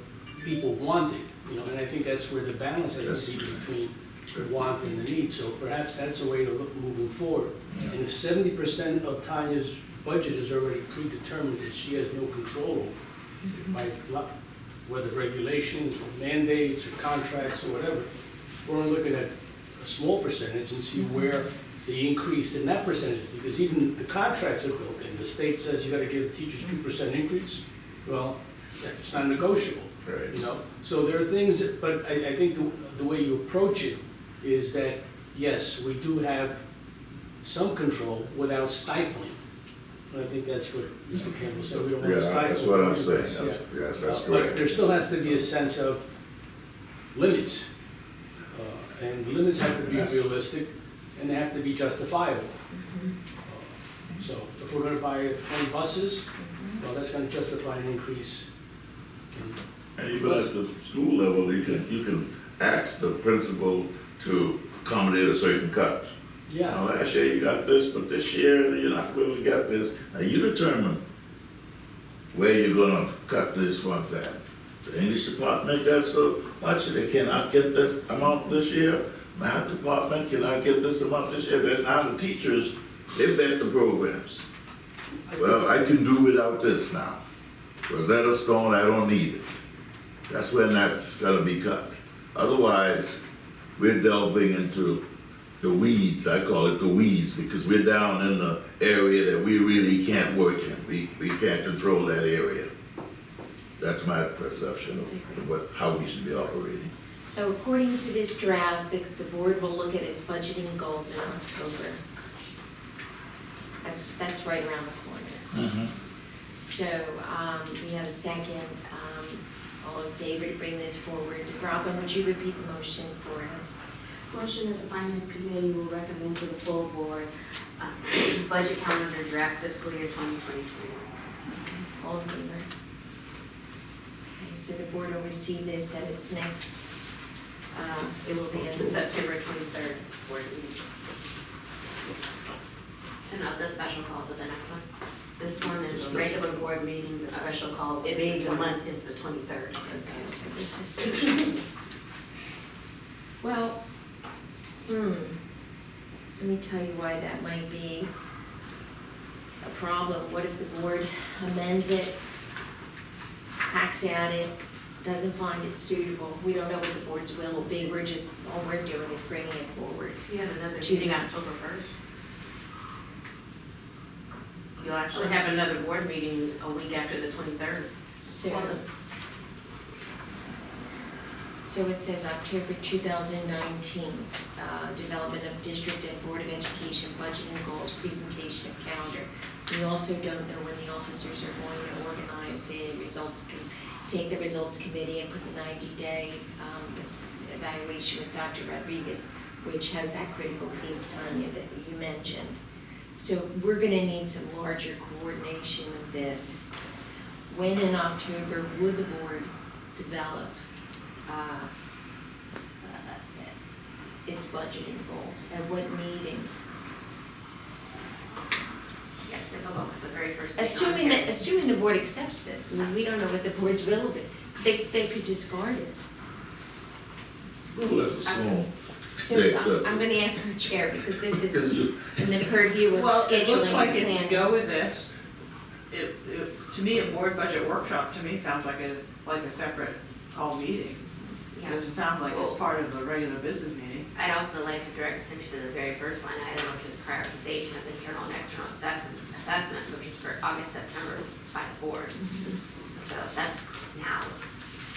people wanted, and I think that's where the balance has to be between the want and the need. So perhaps that's a way to look moving forward. And if 70% of Tanya's budget is already predetermined that she has no control over, by whether regulations or mandates or contracts or whatever, we're only looking at a small percentage and see where the increase in that percentage, because even the contracts are built in. The state says you gotta give teachers 2% increase. Well, that's not negotiable. Right. So there are things, but I think the way you approach it is that, yes, we do have some control without stifling. And I think that's what Mr. Campbell said, we don't want to stifle. Yeah, that's what I'm saying, Yeah. yes, that's But correct. there still has to be a sense of limits. And limits have to be Yes. realistic, and they have to be justifiable. So if we're gonna buy 20 buses, well, that's gonna justify an increase in. And even at the school level, you can ask the principal to accommodate a certain cut. Yeah. Now, last year you got this, but this year you're not going to get this. Now you determine where you're gonna cut these funds at. The English department got so much, they cannot get this amount this year. Math department cannot get this amount this year. Then now the teachers, they vet the programs. Well, I can do without this now. Rosetta Stone, I don't need it. That's when that's gonna be cut. Otherwise, we're delving into the weeds, I call it the weeds, because we're down in the area that we really can't work in. We can't control that area. That's my perception of how we should be operating. So according to this draft, the board will look at its budgeting goals in October. That's right around the corner. So, we have a second, all in favor to bring this forward. Robin, would you repeat the motion for us? Motion that the finance committee will recommend to the full board, budget calendar draft fiscal year 2020-21. Okay, all in favor? Okay, so the board will receive this at its next, It will be in the September 23rd board meeting. So not the special call, but the next one. This one is a regular board meeting, the special call, being the month is the 23rd. Okay, so this is, well, let me tell you why that might be a problem. What if the board amends it, hacks at it, doesn't find it suitable? We don't know what the board's will will be. All we're doing is bringing it forward. You have another Shooting meeting out. October 1st? You'll actually have another board meeting a week after the 23rd. So it says October 2019, development of district and board of education budgeting goals, presentation of calendar. We also don't know when the officers are going to organize the results, take the results committee and put the 90-day evaluation with Dr. Rodriguez, which has that critical piece, Tanya, that you mentioned. So we're gonna need some larger coordination of this. When in October would the board develop its budgeting goals? At what meeting? Yes, it'll go, the very first thing on here. Assuming the board accepts this, I mean, we don't know what the board's will will be. They could discard it. Well, let's assume. So they accept I'm it. gonna ask our chair, because this is in the purview of Well, it looks scheduling like and if you planning. go with this, to me, a board budget workshop, to me, sounds like a separate call meeting. Yeah. It doesn't sound like it's part of a regular business meeting. I'd also like to direct attention to the very first line item, which is prioritization of internal and external assessments, which is for August, September by the board. So that's now.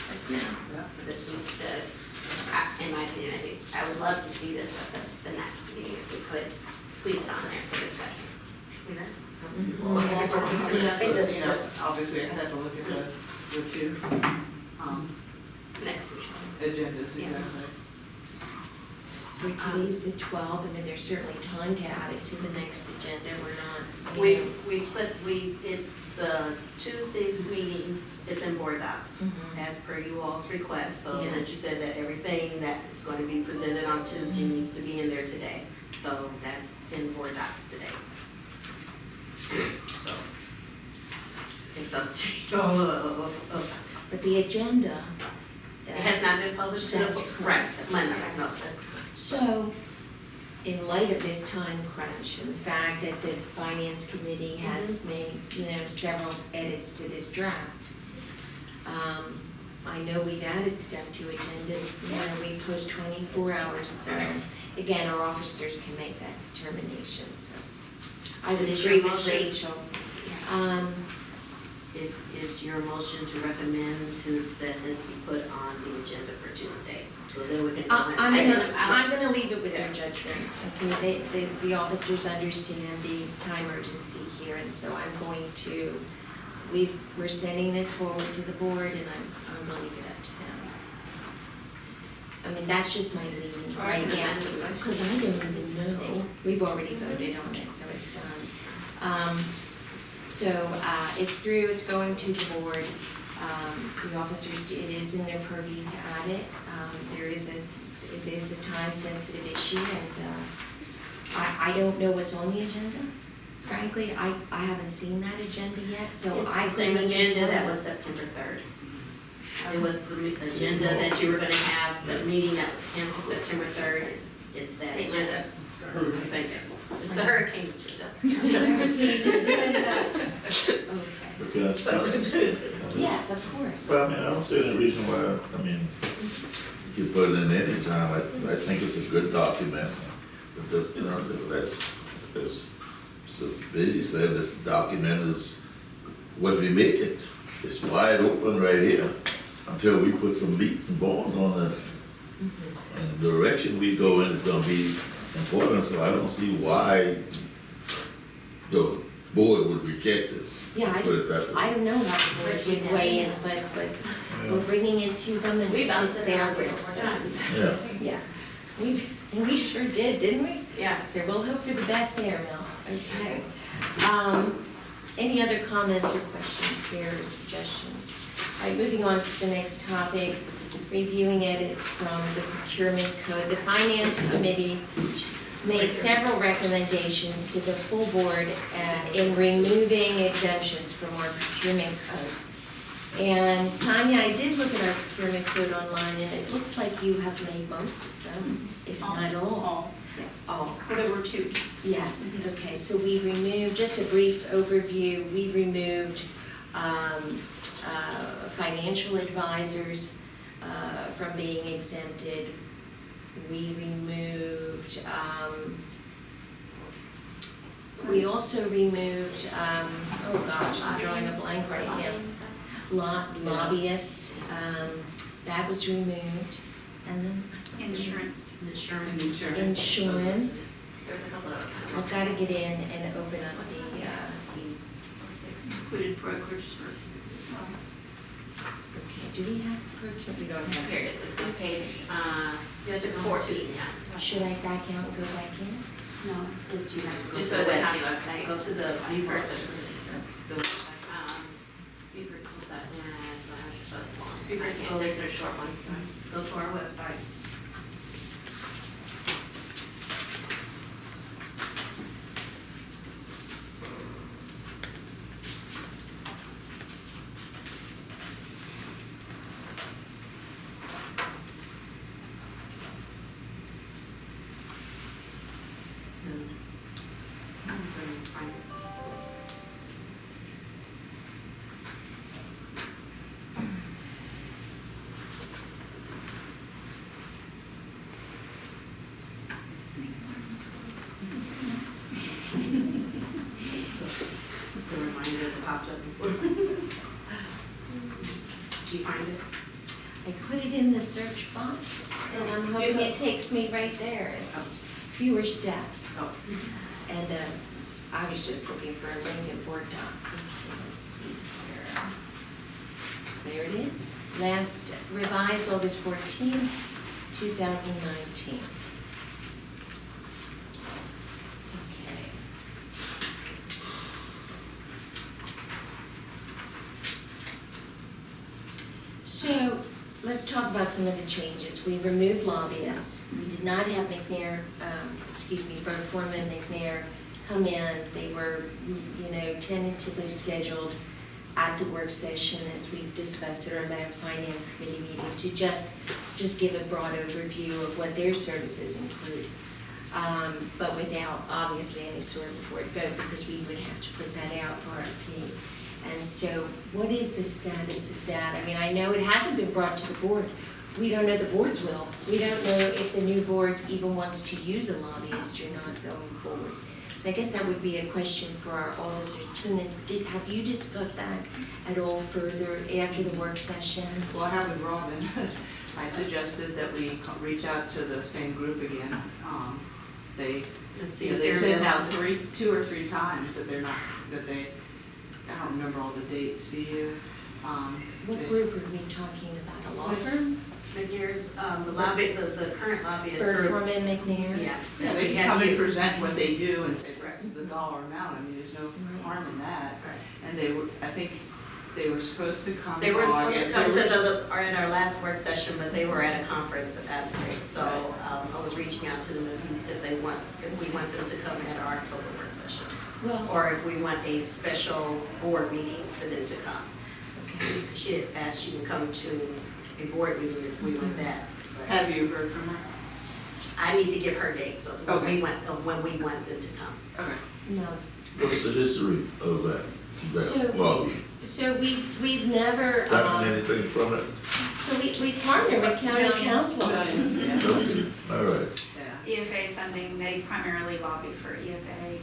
That's now. Yeah. So that needs to, in my opinion, I would love to see this at the next meeting if we could squeeze it on there for discussion. I mean, that's. You know, obviously, I had to look at the two, Next week. agendas, Yeah. exactly. So today's the 12th, I mean, there's certainly time to add it to the next agenda, we're not. It's the Tuesday's meeting, it's in board docs, Mhm. as per you all's request, so that Yes. you said that everything that is going to be presented on Tuesday needs to be in there today. So that's in board docs today. So, it's up to you. But the agenda. It has not been published to the, That's correct, correct. Monday, no, that's correct. So, in light of this time crunch and the fact that the finance committee has made, several edits to this draft, I know we've added stuff to agendas, we push 24 hours, so again, our officers can make that determination, so. I would Is agree your with motion? Rachel. It is your motion to recommend that this be put on the agenda for Tuesday, so then we can. I'm gonna leave it with their judgment, okay, the officers understand the time urgency here, and so I'm going to, we're sending this forward to the board, and I'm gonna leave it up to them. I mean, that's just my leading Or right an now, amended motion. because I don't even know, we've already voted on it, so it's done. So, it's through, it's going to the board. The officers, it is in their purview to add it. It is a time-sensitive issue, and I don't know what's on the agenda. Frankly, I haven't seen that agenda yet, so It's I. the same agenda that was September 3rd. It was the agenda that you were gonna have, the meeting that was canceled September 3rd, it's that Same agenda. agenda. It's the same, it's the hurricane agenda. Okay. Because, Yes, of course. but I mean, I don't see any reason why, I mean, you can put it in any time, I think it's a good document. As so Busy said, this document is what we make it. It's wide open right here until we put some meat and bones on this. And the direction we go in is gonna be important, so I don't see why the board would reject this. Yeah, Put it that way. I don't know how the board would weigh in, but we're bringing it to them, and We bounced it's it their out will, 3 or 4 so. times. Yeah. Yeah, we sure did, didn't we? Yeah. So we'll hope for the best there, Mel. Okay. Any other comments or questions here or suggestions? All right, moving on to the next topic, reviewing edits from the procurement code. The finance committee made several recommendations to the full board in removing exemptions from our procurement code. And Tanya, I did look at our procurement code online, and it looks like you have made most of them, if not all. Yes. All. But there were 2. Yes, okay, so we removed, just a brief overview, we removed financial advisors from being exempted. We removed, we also removed, oh gosh, I'm drawing a blank right now. Lobbyists, that was removed. And then Insurance. Insurance. insurance. There's a couple of. I've got to get in and open up the, Included brokerage services as well. do we have procurement? We don't have. Here it is, it's on page, You have to go 14, yeah. Should I back out and go back in? No, it's you have to go Just to go the to the county website. website. Go to the Beaufort, the website. Beaufort's was that, so it's long. Beaufort's Okay, goes- There's no short one, sorry. Go to our website. I'm going to find it. in the search box, and I'm hoping it takes me right there. It's fewer steps. Oh. And I was just looking for a link in Board Docs. Okay, let's see here. There it is. Last revised August 14, 2019. Okay. So, let's talk about some of the changes. We removed lobbyists. We did not have Foreman McNair come in. They were, tentatively scheduled at the work session, as we discussed at our last finance committee meeting, to just give a broad overview of what their services include. But without obviously any sort of board vote, because we would have to put that out for RFP. And so what is the status of that? I mean, I know it hasn't been brought to the board. We don't know the board's will. We don't know if the new board even wants to use a lobbyist or not going forward. So I guess that would be a question for our officer. Tina, have you discussed that at all further after the work session? Well, I have with Robin. I suggested that we reach out to the same group again. They sent out 2 or 3 times that I don't remember all the dates, do you? What group are we talking about? A law firm? McNair's, the current lobbyist. Foreman McNair? Yeah. Yeah, they can come and present what they do and say, this is the dollar amount. I mean, there's no harm in that. Right. And I think they were supposed to come. They were supposed to come August. or in our last work session, but they were at a conference at Abstract. So I was reaching out to them if we want them to come at our October work session. Well, Or if we want a special board meeting for them to come. okay. She had asked she can come to a board meeting if we want that. But Have you heard from her? I need to give her dates of when Okay. when we want them to come. Okay. No. What's the history of that lobby? So we've never, Gotten anything from it? so we partner with county council. Yeah. Okay, all right. Yeah. EFA funding, they primarily lobby for EFA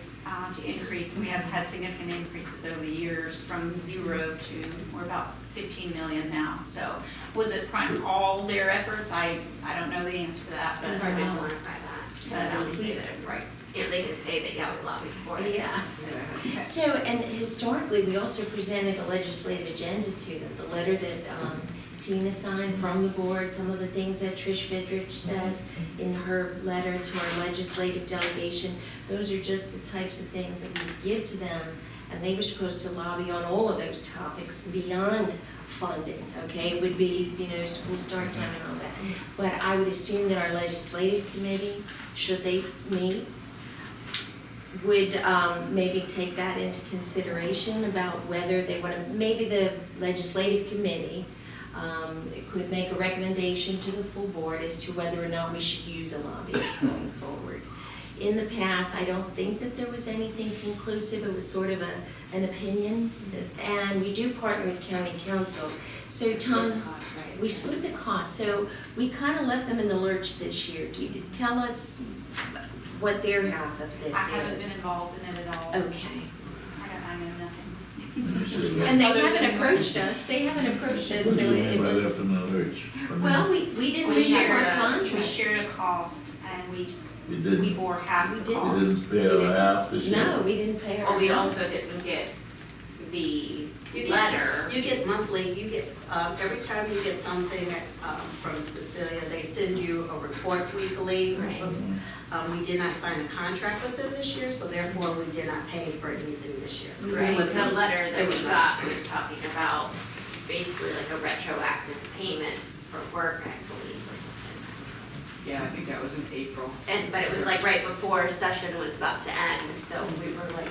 to increase. We have had significant increases over the years from 0 to, we're about 15 million now. So was it all their efforts? I don't know the answer to that, It's but hard to quantify that. Yeah. Say that it- right. Yeah, they could say that, yeah, we lobbied for it. Yeah. Yeah. So, and historically, we also presented a legislative agenda to them, the letter that Tina signed from the board, some of the things that Trish Fidrich said in her letter to our legislative delegation. Those are just the types of things that we give to them, and they were supposed to lobby on all of those topics beyond funding, okay? It would be, school start time and all that. But I would assume that our legislative committee, should they meet, would maybe take that into consideration about whether they want to, maybe the legislative committee could make a recommendation to the full board as to whether or not we should use a lobbyist going forward. In the past, I don't think that there was anything conclusive. It was sort of an opinion. And we do partner with county council. So Tom, we split the cost. So we kind of left them in the lurch this year. Do you tell us what their half of this I haven't is? been involved in it at all. Okay. I know nothing. And they haven't approached us. They haven't approached us, What so do you it mean by was, left in the lurch? I mean, well, we didn't We have our shared contract. a cost and We we didn't, bore half We the didn't. cost. we didn't pay our half this year? No, we didn't pay our. Well, we also didn't get the letter. You get monthly, every time you get something from Cecilia, they send you a report weekly. Right. We did not sign a contract with them this year, so therefore we did not pay for anything this year. Right, So the letter that It we was got was talking about basically like a retroactive payment for work, I believe, or something. Yeah, I think that was in April. But it was like right before session was about to end, so we were like,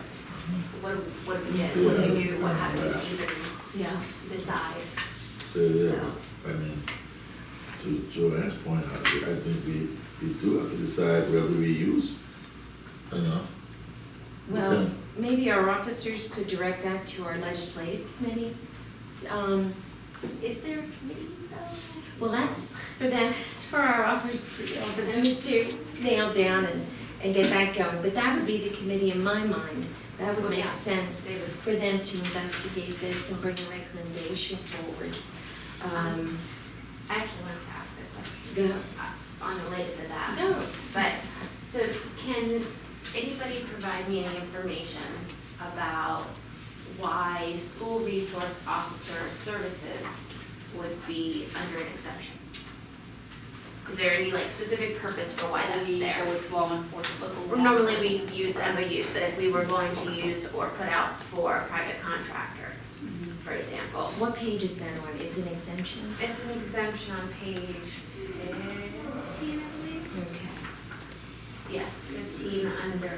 what do we get? What do we do? What, how do we even Yeah. decide? So, yeah, I mean, to Joanne's point, I think we do have to decide whether we use, Well, Okay. maybe our officers could direct that to our legislative committee. Is there a committee though? Well, that's for them, it's for our officers to nail down and get that going. But that would be the committee in my mind. That would Well, make yeah. sense They would. for them to investigate this and bring a recommendation forward. I actually wanted to Go. unrelated to that. Go. But, so can anybody provide me any information about why school resource officer services would be under an exemption? Is there any like specific purpose for why that's there? With law enforcement, local law Normally we enforcement. use MOUs, but if we were going to use or put out for a private contractor, for example. What page is that on? It's an exemption? It's an exemption on page 15, I believe. Okay. Yes, 15 under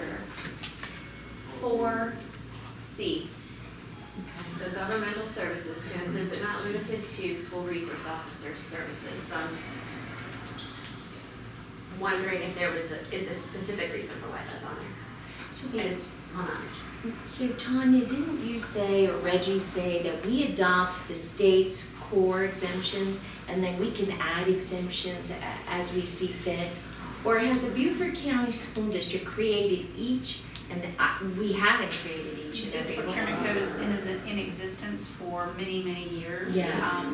4C. So governmental services to include but not limited to school resource officer services. So I'm wondering if there was is a specific reason for why that's on there. So I just want to understand. So Tanya, didn't you say, or Reggie say, that we adopt the state's core exemptions and then we can add exemptions as we see fit? Or has the Beaufort County School District created each, and we haven't created each and This every one procurement of code those? has been in existence for many, many years. Yes.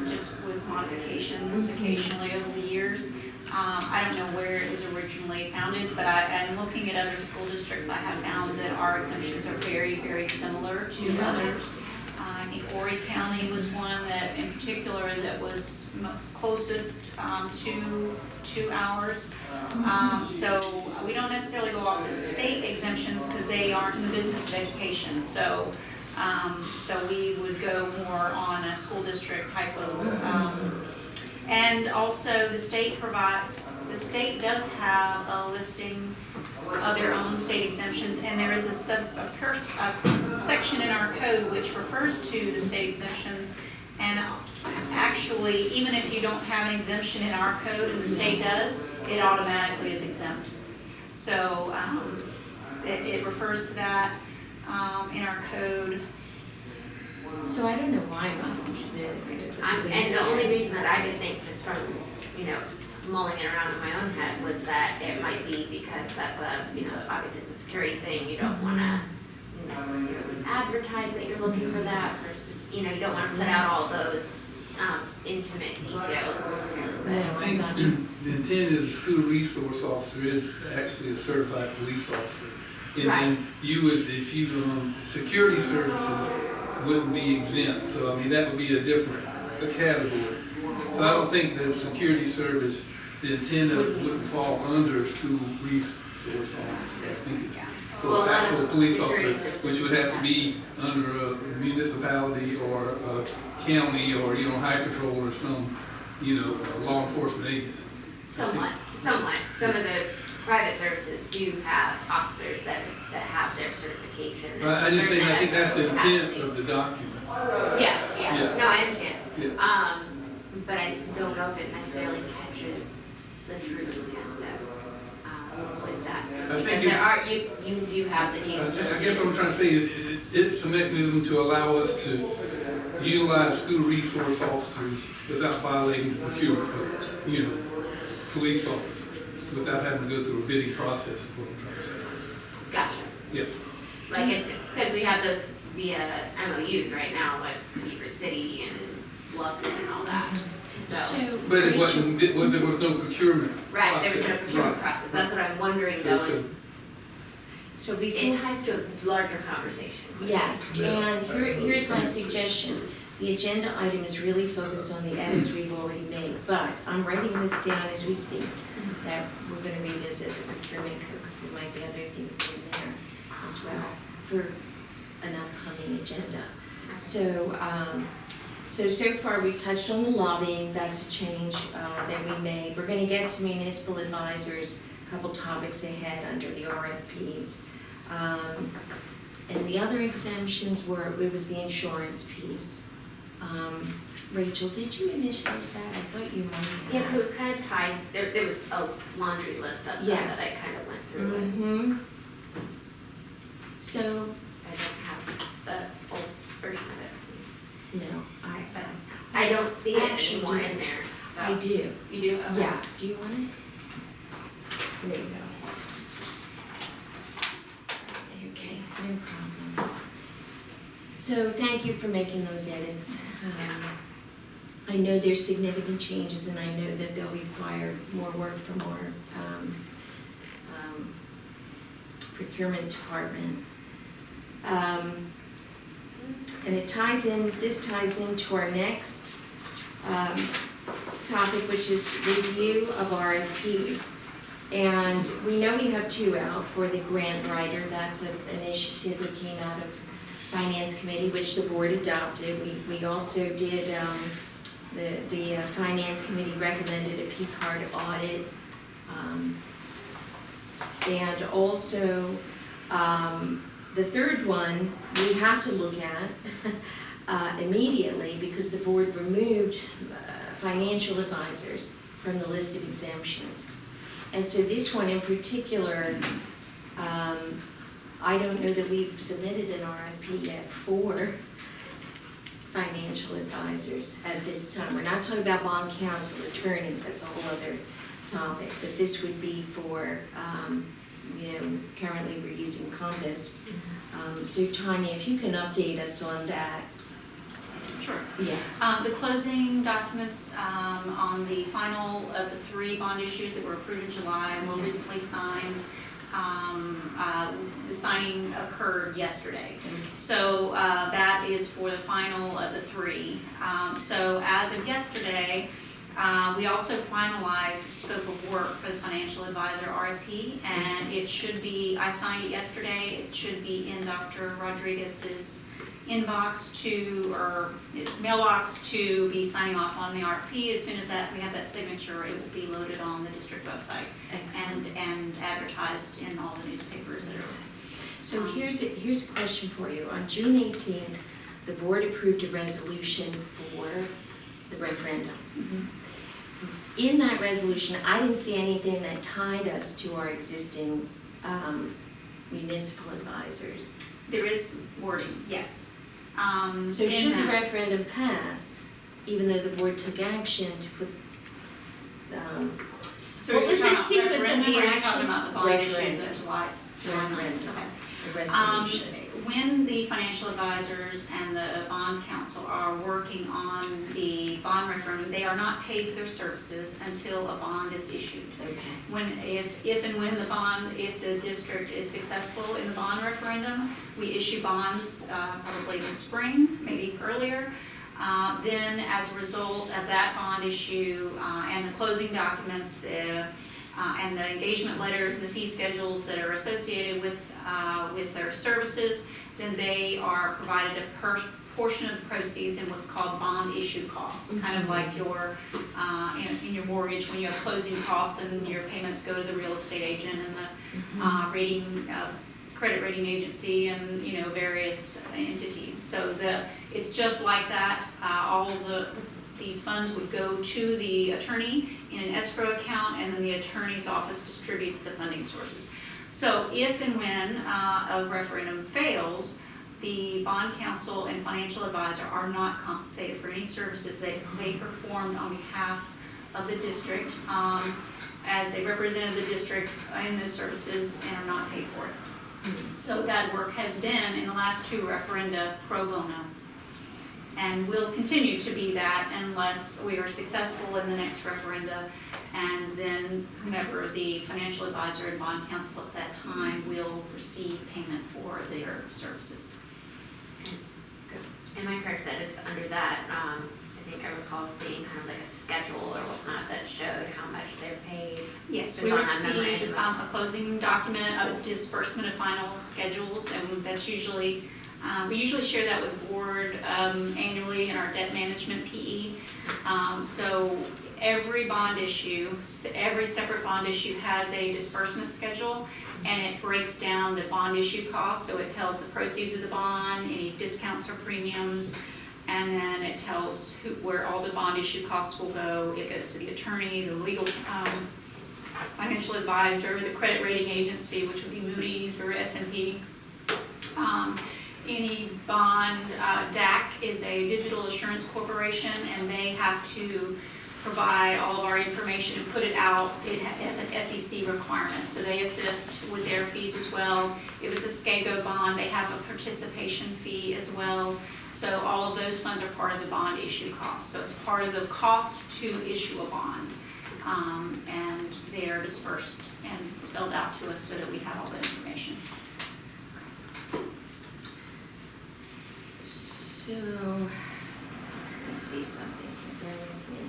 Just with modifications occasionally over the years. I don't know where it was originally founded, but and looking at other school districts, I have found that our exemptions are very, very similar to others. I think Horry County was one that, in particular, that was closest to ours. So we don't necessarily go off the state exemptions because they aren't in the business of education. So we would go more on a school district type of. And also the state does have a listing of their own state exemptions, and there is a section in our code which refers to the state exemptions. And actually, even if you don't have an exemption in our code and the state does, it automatically is exempt. So it refers to that in our code. So I don't know why most of And the only reason that I could think, just from, mulling it around in my own head, was that it might be because that's obviously it's a security thing, you don't wanna necessarily advertise that you're looking for that, you don't wanna put out all those, intimate details. I think the intent is a school resource officer is actually a certified police officer. And then you would, if you, security services wouldn't be exempt, so I mean, that would be a different category. So I don't think that security service, the intent of it wouldn't fall under school resource officer. I think it's Well, for actual police security officer, services which would have to be under a municipality or a county or, high patrol or some, law enforcement agency. Somewhat. Some of those private services do have officers that have their certification. I just think, I think that's the Certain intent capacity. of the document. Yeah, no, I understand. Yeah. But I don't know if it necessarily catches the true intent though, with that. I think Because you do have the need. I guess what I'm trying to say is, it's a mechanism to allow us to utilize school resource officers without violating the procurement code, police officers, without having to go through a bidding process, is what I'm trying to say. Gotcha. Yeah. Because we have those via MOUs right now with Beaufort City and Loveland and all that, so. But it wasn't, there was no procurement. Right, there was no process. procurement Right. process, that's what I'm wondering So- though, is So it before, ties to a larger conversation. yes, and here's my suggestion. The agenda item is really focused on the edits we've already made, but I'm writing this down as we speak, that we're gonna revisit the procurement code, because there might be other things in there as well for an upcoming agenda. So far we've touched on the lobbying, that's a change that we made. We're gonna get to municipal advisors, a couple topics ahead under the RFPs. And the other exemptions it was the insurance piece. Rachel, did you initiate that? I thought you might have. Yeah, 'cause it was kind of tied, there was a laundry list of them that Yes. I kind of went through with. Mm-hmm. So, I don't have the old version of it. no, I don't see it Actually, anymore do. in there, so. I do. You do? Okay. Yeah, do you want it? There you go. Okay, no problem. So thank you for making those edits. I know there's significant changes, and I know that they'll require more work from our procurement department. And it ties in, this ties into our next topic, which is review of RFPs. And we know we have 2 out for the grant writer. That's an initiative that came out of Finance Committee, which the board adopted. We also did, the Finance Committee recommended a P-card audit. And also, the third one, we have to look at immediately, because the board removed financial advisors from the list of exemptions. And so this one in particular, I don't know that we've submitted an RFP yet for financial advisors at this time. We're not talking about bond counsel, attorneys, that's a whole other topic, but this would be for, currently we're using Compass. So Tanya, if you can update us on that. Sure. Yes. The closing documents on the final of the 3 bond issues that were approved in July and were Yes. recently signed. The signing occurred yesterday. Okay. So that is for the final of the 3. So as of yesterday, we also finalized the scope of work for the financial advisor RFP, and it should be, I signed it yesterday, it should be in Dr. Rodriguez's inbox or his mailbox to be signing off on the RFP. As soon as we have that signature, it will be loaded on the district website. Excellent. And advertised in all the newspapers that are. So here's a question for you. On June 18th, the board approved a resolution for the referendum. In that resolution, I didn't see anything that tied us to our existing municipal advisors. There is wording, yes. So in should the that- referendum pass, even though the board took action to put, So what you're was the talking about sequence of referendum, the or you're action? talking about the bond issues Referendum. in July 9th? Referendum. Okay. the resolution? When the financial advisors and the bond counsel are working on the bond referendum, they are not paid for their services until a bond is issued. Okay. If and when if the district is successful in the bond referendum, we issue bonds probably in the spring, maybe earlier. Then as a result of that bond issue and the closing documents and the engagement letters and the fee schedules that are associated with their services, then they are provided a portion of the proceeds in what's called bond issue costs, kind of like your, in your mortgage, when you have closing costs and your payments go to the real estate agent and the credit rating agency and, various entities. So it's just like that. All these funds would go to the attorney in an escrow account, and then the attorney's office distributes the funding sources. So if and when a referendum fails, the bond counsel and financial advisor are not compensated for any services they performed on behalf of the district as they represented the district in those services and are not paid for it. So that work has been, in the last 2 referenda, pro bono, and will continue to be that unless we are successful in the next referenda, and then whomever the financial advisor and bond counsel at that time will receive payment for their services. Am I correct that it's under that, I think I recall seeing kind of like a schedule or whatnot that showed how much they're paid? Yes, It we was on that receive memorandum. a closing document of disbursement of final schedules, and that's usually, we usually share that with the board annually in our debt management PE. So every bond issue, every separate bond issue has a disbursement schedule, and it breaks down the bond issue costs, so it tells the proceeds of the bond, any discounts or premiums, and then it tells where all the bond issue costs will go. It goes to the attorney, the legal financial advisor, the credit rating agency, which would be Moody's or S&P. Any bond, DAC is a digital assurance corporation, and they have to provide all of our information and put it out. It has an SEC requirement, so they assist with their fees as well. If it's a SCAGO bond, they have a participation fee as well. So all of those funds are part of the bond issue cost. So it's part of the cost to issue a bond. And they are dispersed and spelled out to us so that we have all the information. So, let me see something here, bear with me.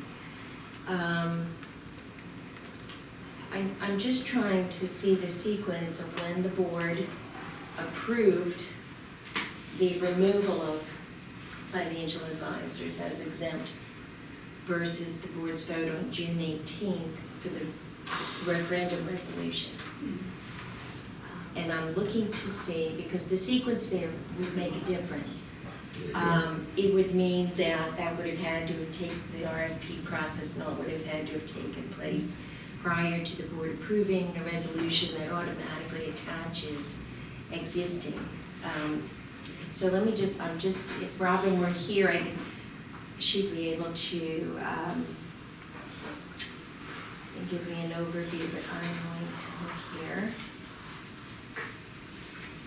I'm just trying to see the sequence of when the board approved the removal of financial advisors as exempt versus the board's vote on June 18th for the referendum resolution. And I'm looking to see, because the sequence there would make a difference. It would mean that that would have had to have taken, the RFP process and all would have had to have taken place prior to the board approving a resolution that automatically attaches existing. So let me just, if Robin were here, I think she'd be able to give me an overview, but I'm going to look here.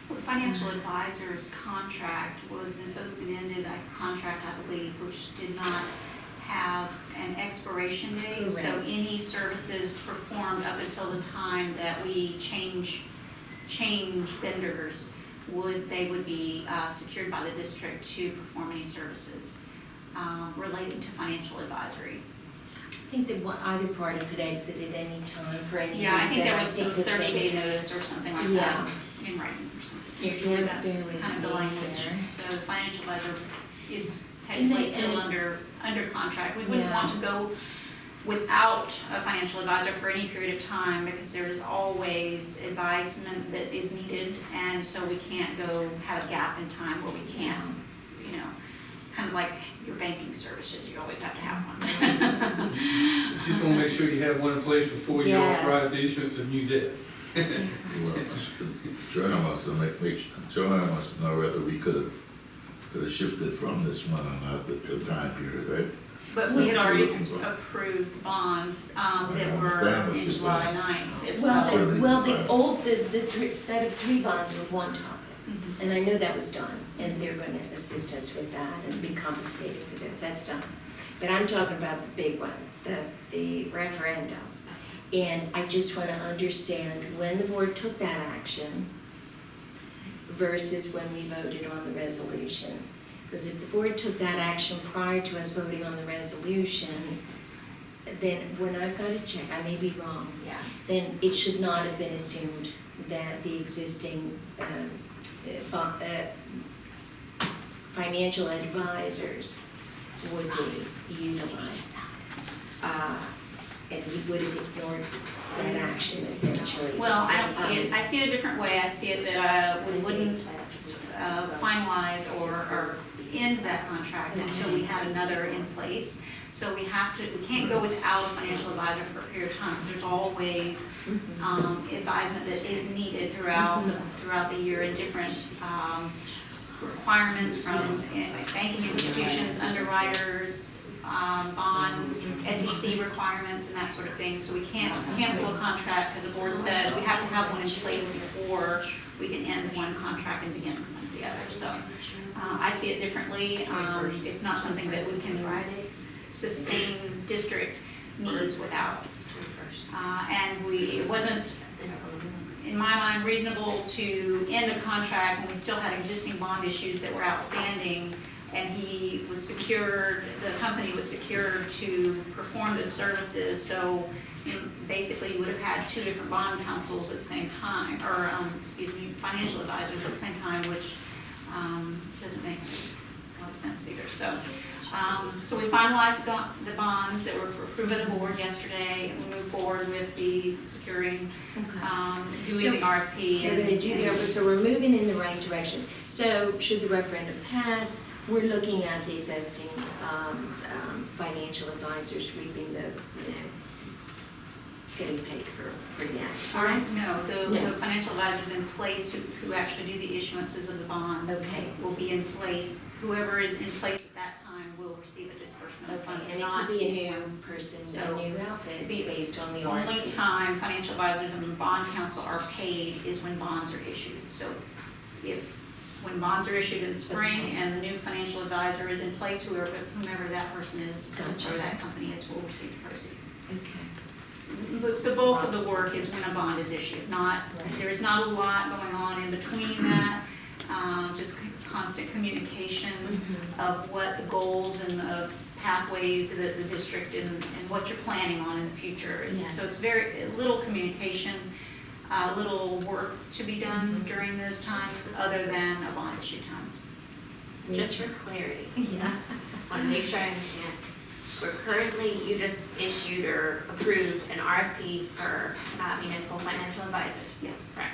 The financial advisor's contract was an open-ended contract, I believe, which did not have an expiration date. So Correct. any services performed up until the time that we change vendors, they would be secured by the district to perform any services relating to financial advisory. I think that either party could exit at any time for any reason. Yeah, I think there was some this 30-day notice or something like that in writing or something. So Usually bear that's with kind of the me language. here. So the financial advisor is technically still under contract. We wouldn't want to go without a financial advisor for any period of time because there's always advisement that is needed, and so we can't go have a gap in time where we can't, kind of like your banking services, you always have to have one. Just want to make sure you have one in place before you Yes. authorize the issuance of new debt. Well, Joanne wants to Joanne wants to know whether we could have shifted from this one or not, the time period, right? But we had already Looking for- approved bonds I that understand were what in you're July saying. 9th as Well, well. the set of 3 bonds were one topic, Mhm. and I know that was done, and they're going to assist us with that and be compensated for those, that's done. But I'm talking about the big one, the referendum. And I just want to understand when the board took that action versus when we voted on the resolution. Because if the board took that action prior to us voting on the resolution, then when I've got to check, I may be wrong, then it should not have been assumed that the existing financial advisors would be utilized. And we would have ignored that action essentially. Well, I don't see it, I see it a different way. I see it that we wouldn't finalize or end that contract until we had another in place. So we can't go without a financial advisor for a period of time. There's always advisement that is needed throughout the year in different requirements from banking institutions, underwriters, bond, SEC requirements and that sort of thing. So we can't just cancel a contract because the board said we have to have one in place before we can end one contract and begin the other. So I see it differently. It's not something that we can sustain district needs without. And it wasn't, in my mind, reasonable to end a contract when we still had existing bond issues that were outstanding, and he was secured, the company was secured to perform the services, so basically would have had 2 different bond counsels at the same time, or, financial advisors at the same time, which doesn't make a lot of sense either. So we finalized the bonds that were approved by the board yesterday, and we move forward with the securing, doing the RFP. We're gonna do that, so we're moving in the right direction. So should the referendum pass, we're looking at the existing financial advisors reaping the getting paid for that, Or, correct? no, No. the financial advisors in place who actually do the issuances of the bonds. Okay. Will be in place, whoever is in place at that time will receive a disbursement of Okay, funds, and it not could be a you. new person, So, a new outfit, the based on the The only RFP. time financial advisors and bond counsel are paid is when bonds are issued. So when bonds are issued in the spring Okay. and the new financial advisor is in place, whomever that person is, Gotcha. or that company is, will receive the proceeds. Okay. The bulk of the work is when a bond is issued, not, Right. there is not a lot going on in between that, just constant communication of what the goals and the pathways of the district and what you're planning on in the future. Yes. So it's very, little communication, little work to be done during those times, other than a bond issue time. Just for clarity, Yeah. I want to make sure I understand. We're currently, you just issued or approved an RFP for municipal financial advisors. Yes. Right.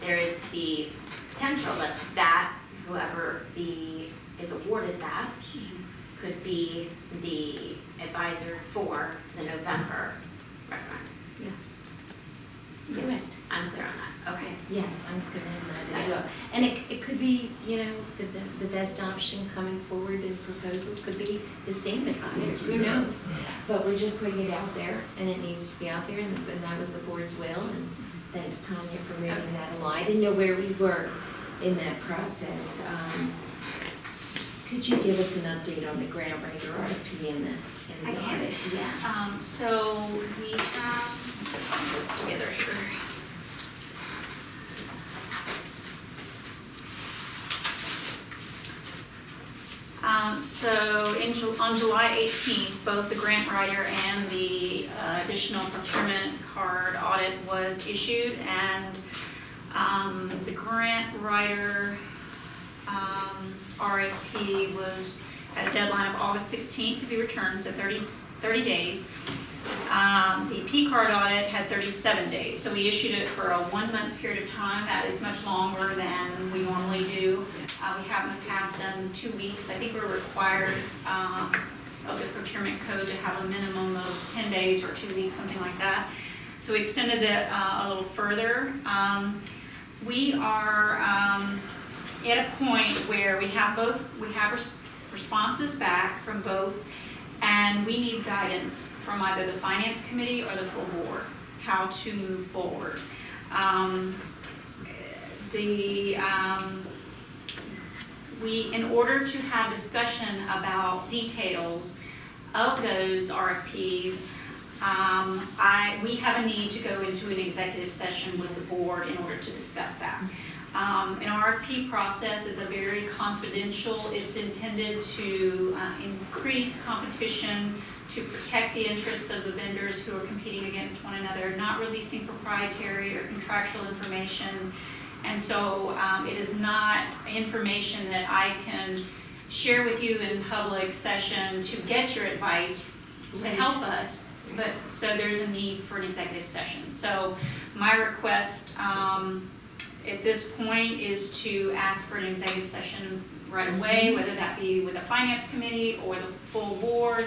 There is the potential that whoever is awarded that could be the advisor for the November referendum. Yes. Correct. I'm clear on that. Okay. Yes, I'm good on that as Yes. well. And it could be, the best option coming forward in proposals could be the same advisors, who knows? But we're just putting it out there, and it needs to be out there, and that was the board's will, and thanks, Tanya, for reading that along. I didn't know where we were in that process. Could you give us an update on the groundbreaker RFP and the I can. audit? Yes. So we have, let's together here. On July 18th, both the grant writer and the additional procurement card audit was issued, and the grant writer RFP was at a deadline of August 16th to be returned, so 30 days. The P-card audit had 37 days, so we issued it for a 1-month period of time. That is much longer than we normally do. We have in the past done 2 weeks. I think we're required of the procurement code to have a minimum of 10 days or 2 weeks, something like that. So we extended it a little further. We are at a point where we have responses back from both, and we need guidance from either the finance committee or the full board, how to move forward. In order to have discussion about details of those RFPs, we have a need to go into an executive session with the board in order to discuss that. An RFP process is a very confidential. It's intended to increase competition, to protect the interests of the vendors who are competing against one another, not releasing proprietary or contractual information. And so it is not information that I can share with you in public session to get your advice, to help us. But so there's a need for an executive session. So my request at this point is to ask for an executive session right away, whether that be with the finance committee or the full board,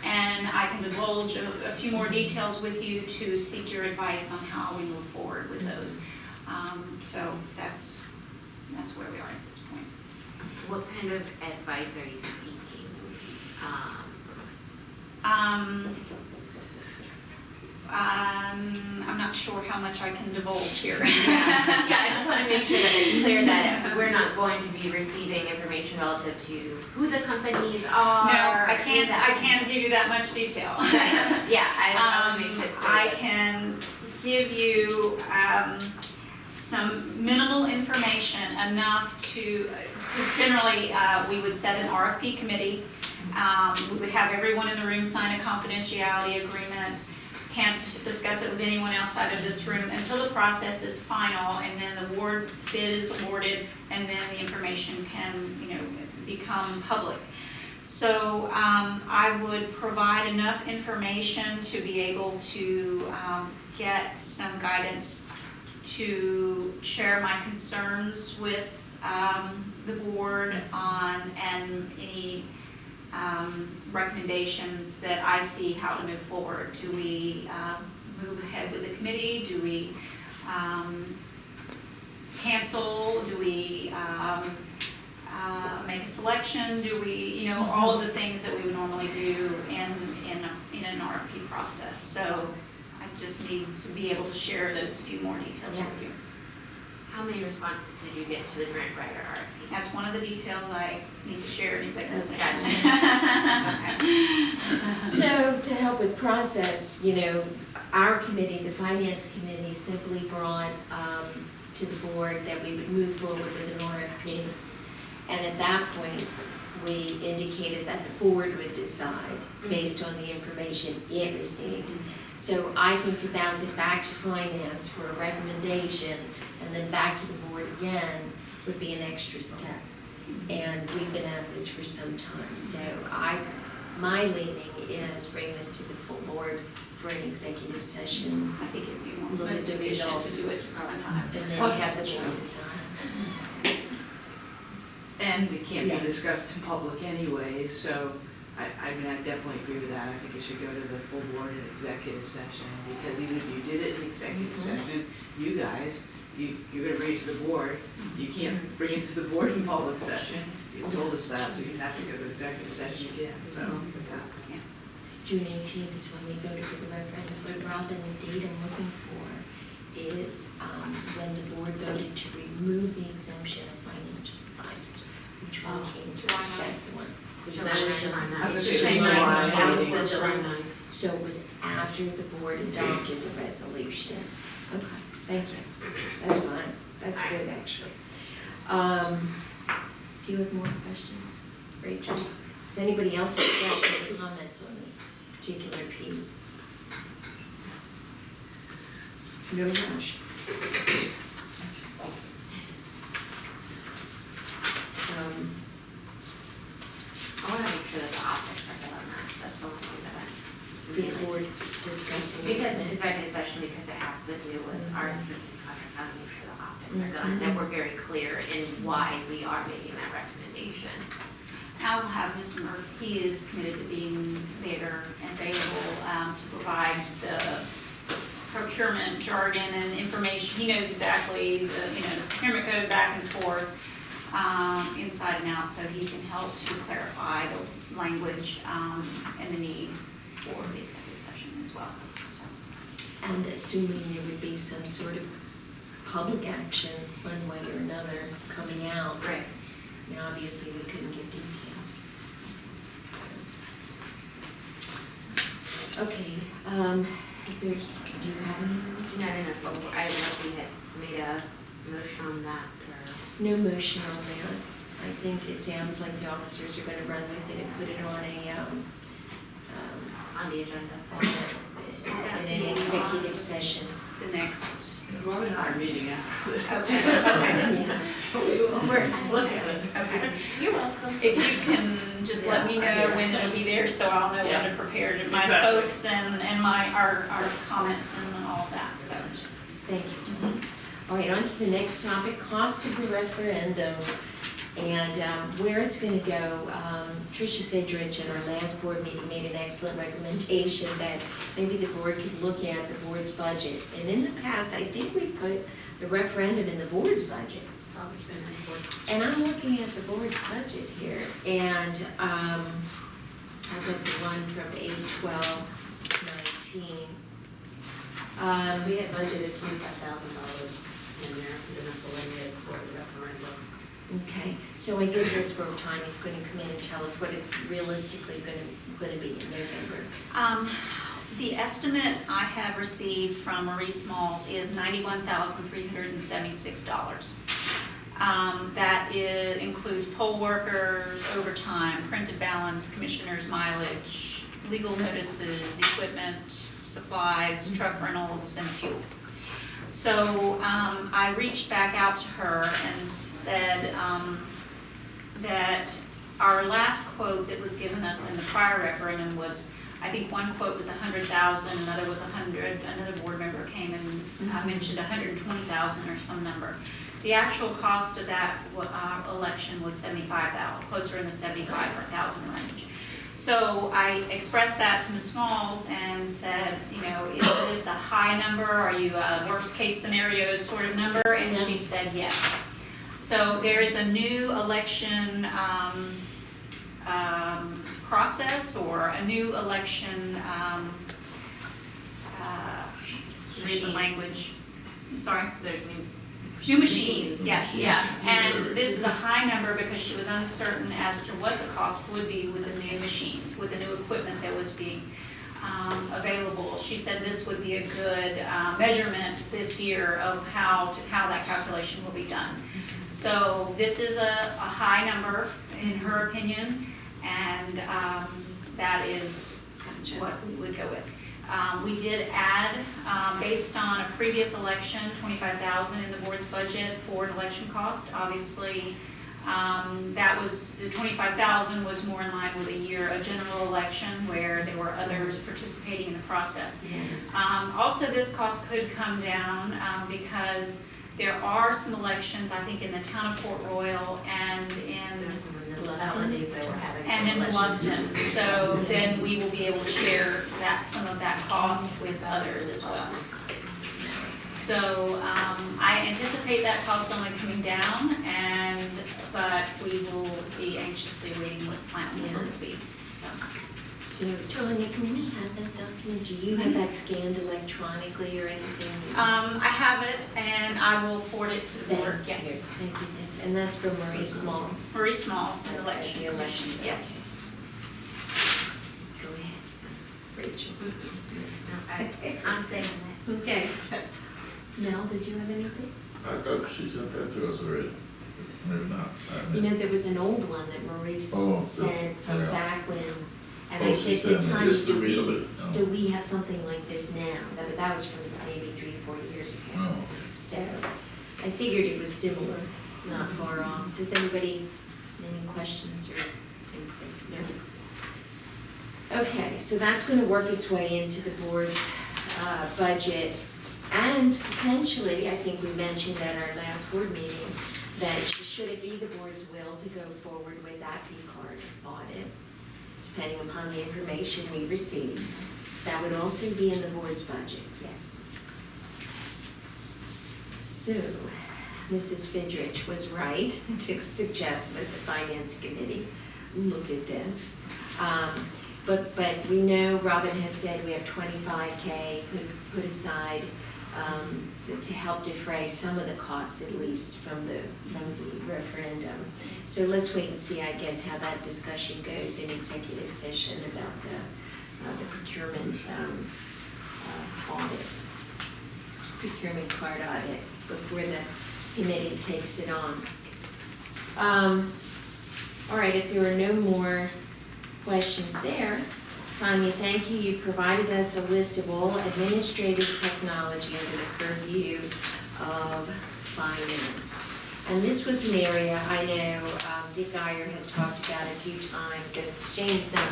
and I can divulge a few more details with you to seek your advice on how we move forward with those. So that's where we are at this point. What kind of advice are you seeking? I'm not sure how much I can divulge here. Yeah, I just want to make sure that it's clear that we're not going to be receiving information relative to who the companies are. No, I can't give you that much detail. Yeah, I want to make sure it's clear. I can give you some minimal information, enough to, because generally we would set an RFP committee. We would have everyone in the room sign a confidentiality agreement. Can't discuss it with anyone outside of this room until the process is final, and then the award bid is awarded, and then the information can, become public. So I would provide enough information to be able to get some guidance to share my concerns with the board on, and any recommendations that I see how to move forward. Do we move ahead with the committee? Do we cancel? Do we make a selection? Do we, all of the things that we would normally do in an RFP process. So I just need to be able to share those few more details Yes. with you. How many responses did you get to the grant writer RFP? That's one of the details I need to share in executive Gotcha. session. So to help with process, our committee, the finance committee, simply brought to the board that we would move forward with an RFP. And at that point, we indicated that the board would decide based on the information it received. So I think to bounce it back to finance for a recommendation and then back to the board again would be an extra step. And we've been at this for some time. So my leaning is bring this to the full board for an executive session I think it'd be more Look at most the efficient results. to do it just one time. and then have the board decide. And it can't Yeah. be discussed in public anyway, so I mean, I definitely agree with that. I think it should go to the full board in executive session, because even if you did it in executive session, you guys, you're gonna bring it to the board. You can't bring it to the board in public session. You told us that, so you have to go to executive session again, so. June 18th is when we go to the referendum, but Robin, the date I'm looking for is when the board voted to remove the exemption of financial advisors, which one came to, July 9th. that's the one. July 9th. I was July saying 9th. July That was the 9th. July 9th. So it was after the board adopted the resolution. Okay, thank you. That's fine. That's good, actually. Do you have more questions, Rachel? Does anybody else have questions or comments on this particular piece? No rush. I want to make sure that the optics are good on that. That's the only thing that I. Before discussing. Because it's executive session, because it has to do with our contract, I want to make sure the optics are good, and that we're very clear in why we are making that recommendation. I'll have Mr. Murphy, he is committed to being there and available to provide the procurement jargon and information. He knows exactly the procurement code back and forth, inside and out, so he can help to clarify the language and the need for the executive session as well. So, And assuming there would be some sort of public action, one way or another, coming out. Right. I mean, obviously, we couldn't give details. Okay, if there's, do you have any? I don't know if we had made a motion on that, or. No motion on that. I think it sounds like the officers are gonna run with it and put it on On the agenda. in an executive session. the next. Robin and I are meeting after this. Okay. Yeah. Look at it. Okay. You're welcome. If you can just let me know when it'll be there, so I'll know when to prepare to my Exactly. folks and our comments and all of that, so. Thank you, Tony. All right, on to the next topic, cost of the referendum and where it's gonna go. Tricia Fidrich at our last board meeting made an excellent recommendation that maybe the board could look at the board's budget. And in the past, I think we've put the referendum in the board's budget. It's always been on the board. And I'm looking at the board's budget here, and I've got the one from 8/12/19. We had budgeted $25,000 in there for the miscellaneous for the referendum. Okay, so I guess that's where Tiny's going to come in and tell us what it's realistically going to be in November. The estimate I have received from Marie Smalls is $91,376. That includes poll workers, overtime, printed balance, commissioners' mileage, legal notices, equipment, supplies, truck rentals, and fuel. So I reached back out to her and said that our last quote that was given us in the prior referendum was, I think one quote was 100,000, another was 100, another board member came and mentioned 120,000 or some number. The actual cost of that election was 75,000, closer in the 75,000 range. So I expressed that to Ms. Smalls and said, you know, is this a high number? Are you a worst case scenario sort of number? And she said yes. So there is a new election process or a new election, read the language, sorry? There's New machines, yes. Yeah. And this is a high number because she was uncertain as to what the cost would be with the new machines, with the new equipment that was being available. She said this would be a good measurement this year of how that calculation will be done. So this is a high number in her opinion, and that is what we would go with. We did add, based on a previous election, $25,000 in the board's budget for an election cost. Obviously, that was, the $25,000 was more in line with a general election where there were others participating in the process. Yes. Also, this cost could come down because there are some elections, I think, in the town of Port Royal and in There's some municipalities that were having some and in elections. London, so then we will be able to share some of that cost with others as well. So, I anticipate that cost only coming down, but we will be anxiously waiting what the plan will be, so. So Sonia, can we have that document? Do you have that scanned electronically or anything? I have it, and I will forward it to the board, Thank yes. you. Thank you. And that's from Marie Smalls. Marie Smalls, Okay, election the election, commission, yes. Go ahead, Rachel. I'm saying that. Okay. Mel, did you have anything? I thought she sent that to us already. Maybe not. You know, there was an old one that Maurice Oh, sent from yeah. back when, and Oh, I she said to sent me Tanya, history of it? Oh. do we have something like this now? That was from maybe 3-4 years ago. Oh, So I figured it was similar, not far off. Does anybody, any questions or anything? No? Okay, so that's gonna work its way into the board's budget. And potentially, I think we mentioned at our last board meeting, that should it be the board's will to go forward with that P-card audit, depending upon the information we receive, that would also be in the board's budget. Yes. So, Mrs. Fidrich was right to suggest that the finance committee look at this. But we know Robin has said we have $25K put aside to help defray some of the costs, at least from the referendum. So let's wait and see, I guess, how that discussion goes in executive session about the procurement audit, procurement card audit, before the committee takes it on. All right, if there are no more questions there, Tanya, thank you. You provided us a list of all administrative technology under the purview of finance. And this was an area I know Dick Geyer had talked about a few times, and Shane's not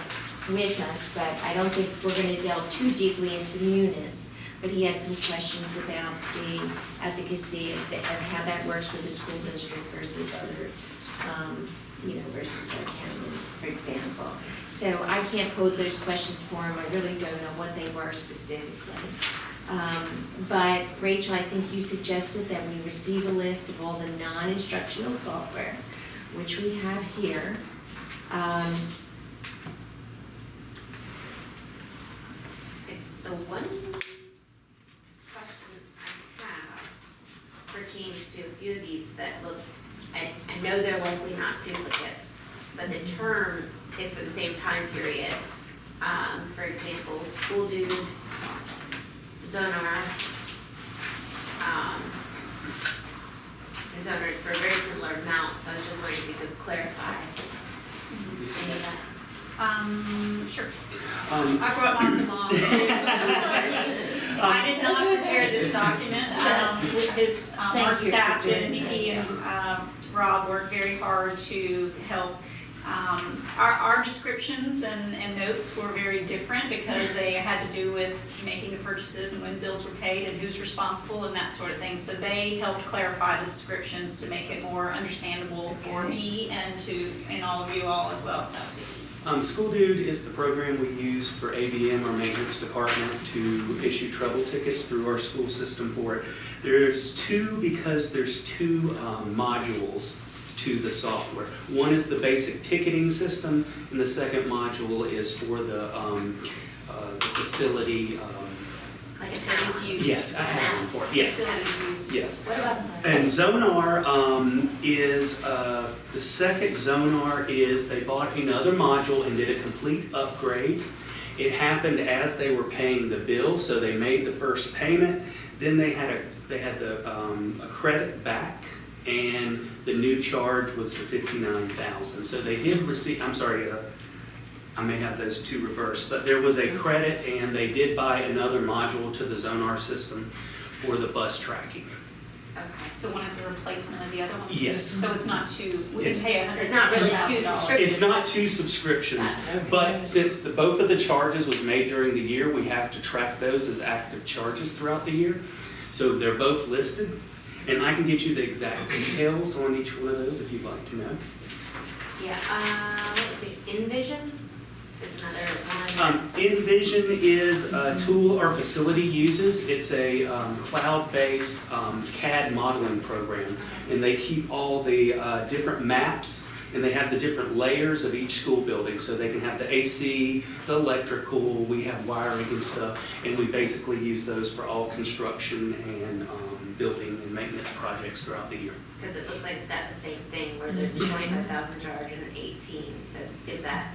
with us, but I don't think we're going to delve too deeply into Munis. But he had some questions about the efficacy of how that works with the school district versus other, versus our county, for example. So I can't pose those questions for him. I really don't know what they were specifically. But Rachel, I think you suggested that we receive a list of all the non-instructional software, which we have here. The one question I have pertains to a few of these that look, I know they're likely not duplicates, but the term is for the same time period. For example, school dude, Zonar, Zonar is for a very similar amount, so I was just wondering if you could clarify any of that. Sure. I brought Mark along. I did not prepare this document. Our Thank you staff for did, doing and that, Nikki and yeah. Rob worked very hard to help. Our descriptions and notes were very different because they had to do with making the purchases and when bills were paid and who's responsible and that sort of thing. So they helped clarify the descriptions to make it more understandable for me and all of you all as well. So School Dude is the program we use for ABM, our maintenance department, to issue trouble tickets through our school system for it. There's two modules to the software. One is the basic ticketing system, and the second module is for the facility. Like a Facilities use. Yes, I have one for it. Yes. Facilities use. Yes. What about? And Zonar is, the second Zonar is, they bought another module and did a complete upgrade. It happened as they were paying the bill, so they made the first payment. Then they had a credit back, and the new charge was the $59,000. So they did receive, I'm sorry, I may have those two reversed, but there was a credit, and they did buy another module to the Zonar system for the bus tracking. Okay, so one is a replacement of the other one? Yes. So it's not two, we It's- pay $115,000. It's not really two subscriptions. It's not two subscriptions, Okay. but since both of the charges was made during the year, we have to track those as active charges throughout the year. So they're both listed, and I can get you the exact details on each one of those if you'd like to know. Yeah, let's see, Envision is another one. Envision is a tool our facility uses. It's a cloud-based CAD modeling program, and they keep all the different maps, and they have the different layers of each school building, so they can have the AC, the electrical, we have wiring and stuff, and we basically use those for all construction and building and maintenance projects throughout the year. Because it looks like it's got the same thing, where there's 25,000 charge and an 18, so is that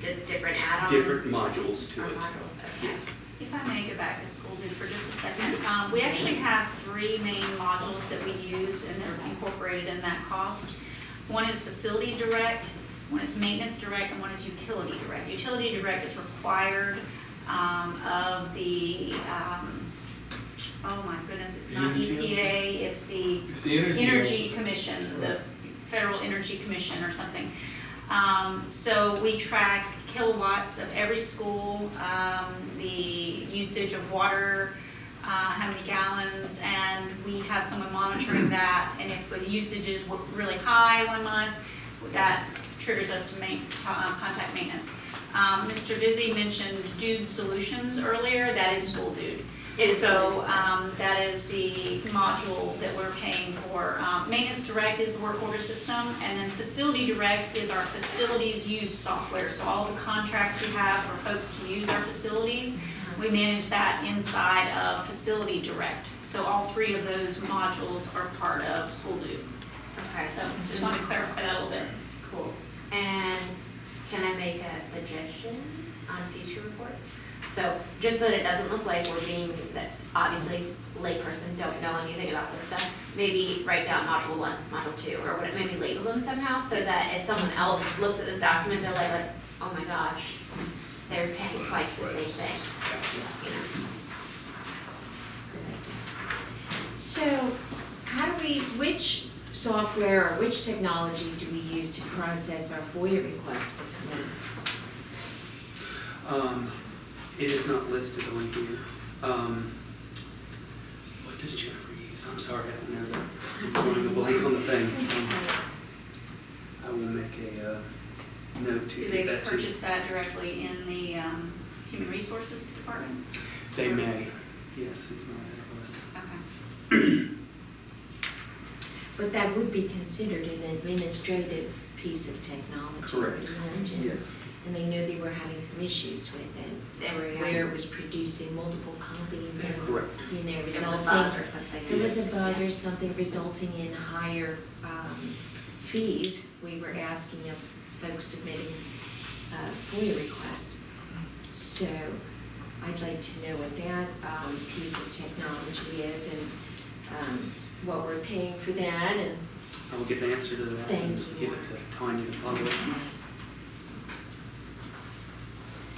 just different add-ons? Different modules to Or it. modules, okay. Yes. If I may go back to School Dude for just a second, we actually have three main modules that we use, and they're incorporated in that cost. One is Facility Direct, one is Maintenance Direct, and one is Utility Direct. Utility Direct is required of the, oh my goodness, it's not EPA, it's the It's the Energy Commission, the Federal Energy Commission or something. So we track kilowatts of every school, the usage of water, how many gallons, and we have someone monitoring that. And if the usage is really high one month, that triggers us to contact maintenance. Mr. Vizzi mentioned Dude Solutions earlier. That is School Dude. So that is the module that we're paying for. Maintenance Direct is the work order system, and then Facility Direct is our facilities use software. So all the contracts we have for folks to use our facilities, we manage that inside of Facility Direct. So all three of those modules are part of School Dude. Okay, so Just want to clarify that a little bit. cool. And can I make a suggestion on future reports? So just so that it doesn't look like we're being, that's obviously layperson, don't know anything about this stuff, maybe write down module 1, module 2, or what, maybe label them somehow, so that if someone else looks at this document, they're like, oh my gosh, they're paying twice for the same thing, you know? So, how do we, which software or which technology do we use to process our FOIA requests that come in? It is not listed on here. What does Jennifer use? I'm sorry, I don't know that. I'm going a blank on the thing. I will make a note to Do get they that to you. purchase that directly in the Human Resources Department? They may. Yes, it's not their list. Okay. But that would be considered an administrative piece of technology, I Correct. would imagine. Yes. And they knew they were having some issues with it, where it was producing multiple copies and, Correct. you know, It was a resulting. bug or something. There was a bug or something resulting in higher fees. We were asking of folks submitting FOIA requests. So I'd like to know what that piece of technology is and what we're paying for that and. I will get the answer to that. Thank and you. Give it to Tanya to follow up.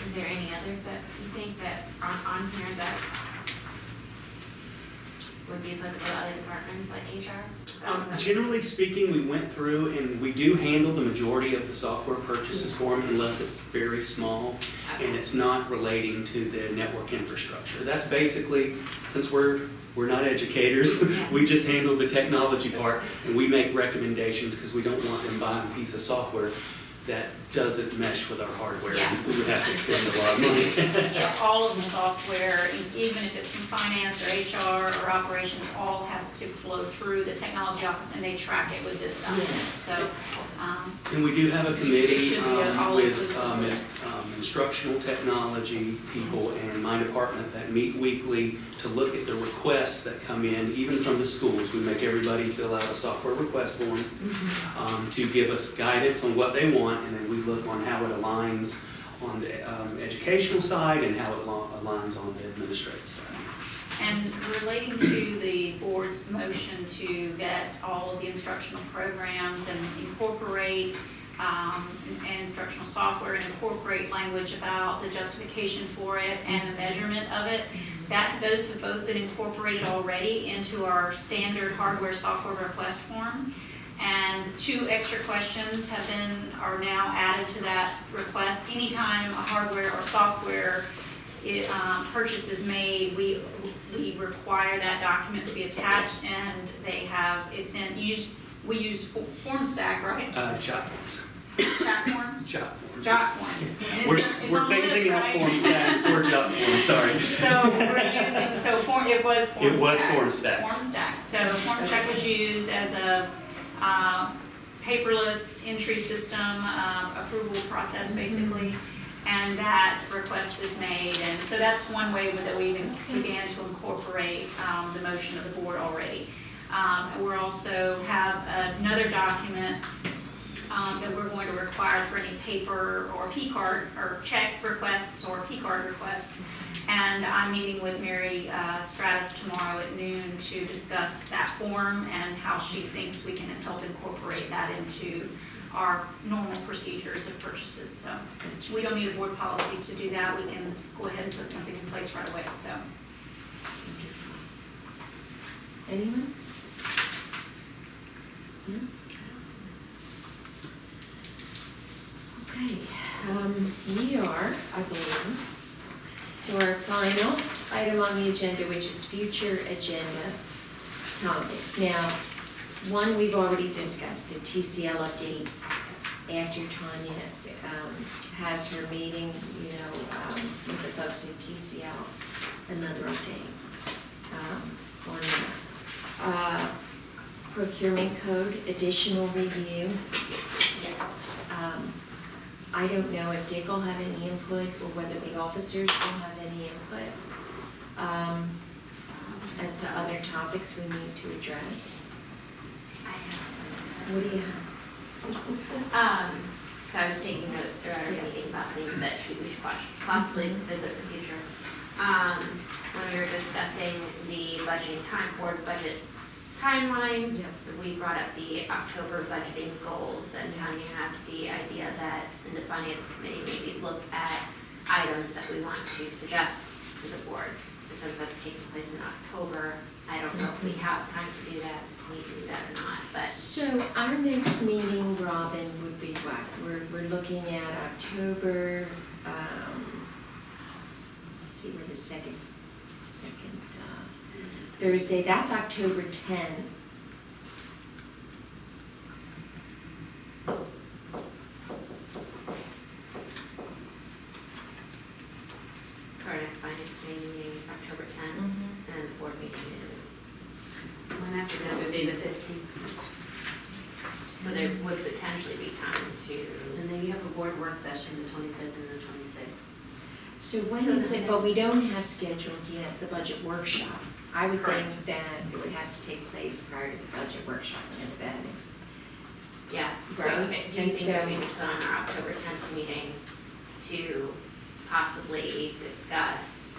Is there any others that you think that aren't on here that would be applicable to other departments like HR? Generally speaking, we went through and we do handle the majority of the software purchases for them unless it's very small and it's not relating to the network infrastructure. That's basically, since we're not educators, we just handle the technology part and we make recommendations because we don't want them buying a piece of software that doesn't mesh with our hardware. Yes. We would have to spend a lot of money. So all of the software, even if it's from finance or HR or operations, all has to flow through the technology office, and they track it with this document. Yes. So, And we do have a committee Should be all with inclusive. instructional technology people and my department that meet weekly to look at the requests that come in, even from the schools. We make everybody fill out a software request form to give us guidance on what they want, and then we look on how it aligns on the educational side and how it aligns on the administrative side. and relating to the board's motion to vet all of the instructional programs and incorporate and instructional software and incorporate language about the justification for it and the measurement of it, those have both been incorporated already into our standard hardware software request form. And 2 extra questions are now added to that request. Anytime a hardware or software purchase is made, we require that document to be attached, and we use form stack, right? Jot forms. Chat forms? Jot forms. Jot forms. And it's We're on the list, phasing out right? form stacks for jot forms, sorry. It was form stack. It was form stacks. Form stack. So form stack was used as a paperless entry system, approval process basically, and that request is made. And so that's one way that we began to incorporate the motion of the board already. We also have another document that we're going to require for any paper or P-card or check requests or P-card requests. And I'm meeting with Mary Stratus tomorrow at noon to discuss that form and how she thinks we can help incorporate that into our normal procedures of purchases. So we don't need a board policy to do that. We can go ahead and put something in place right away. So. Anyone? No? Okay, we are, I believe, to our final item on the agenda, which is future agenda topics. Now, one we've already discussed, the TCL update after Tanya has her meeting, with the folks at TCL, another update on that. Procurement code, additional review. I don't know if Dick will have any input or whether the officers will have any input as to other topics we need to address. I have some. What do you have? So I was taking notes throughout our meeting about things that we should possibly visit in the future. When we were discussing the board budget timeline, we brought up the October budgeting goals, and Tanya had the idea that in the finance committee, maybe look at items that we want to suggest to the board. So since that's taking place in October, I don't know if we have time to do that, we do that or not, but. So our next meeting, Robin, would be what? We're looking at October, let's see, we're the second Thursday, that's October 10. Our next finance committee meeting is October 10th, and the board meeting is, One after that would be the 15th. so there would potentially be time to. And then you have a board work session, the 25th and the 26th. So when So is then it, but we don't have scheduled yet the budget workshop. I would think Correct. that it would have to take place prior to the budget workshop, whenever that is. Yeah, so Right. do you And think that so- we could put on our October 10th meeting to possibly discuss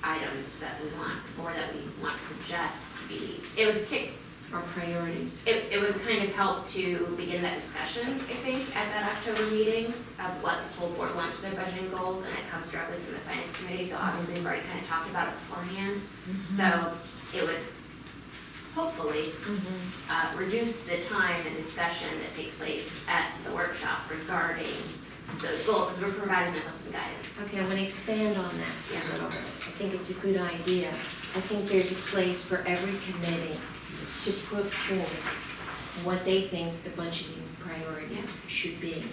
items that we want, or that we want to suggest to be, it would kick, Our priorities. it would kind of help to begin that discussion, I think, at that October meeting of what the full board wants for their budgeting goals, and it comes directly from the finance committee, so obviously we've already kind of talked about it beforehand. So it would hopefully reduce the time and discussion that takes place at the workshop regarding those goals, because we're providing them with some guidance. Okay, I'm gonna expand on that a little bit. I think it's a good idea. I think there's a place for every committee to put forward what they think the budgeting priorities should be.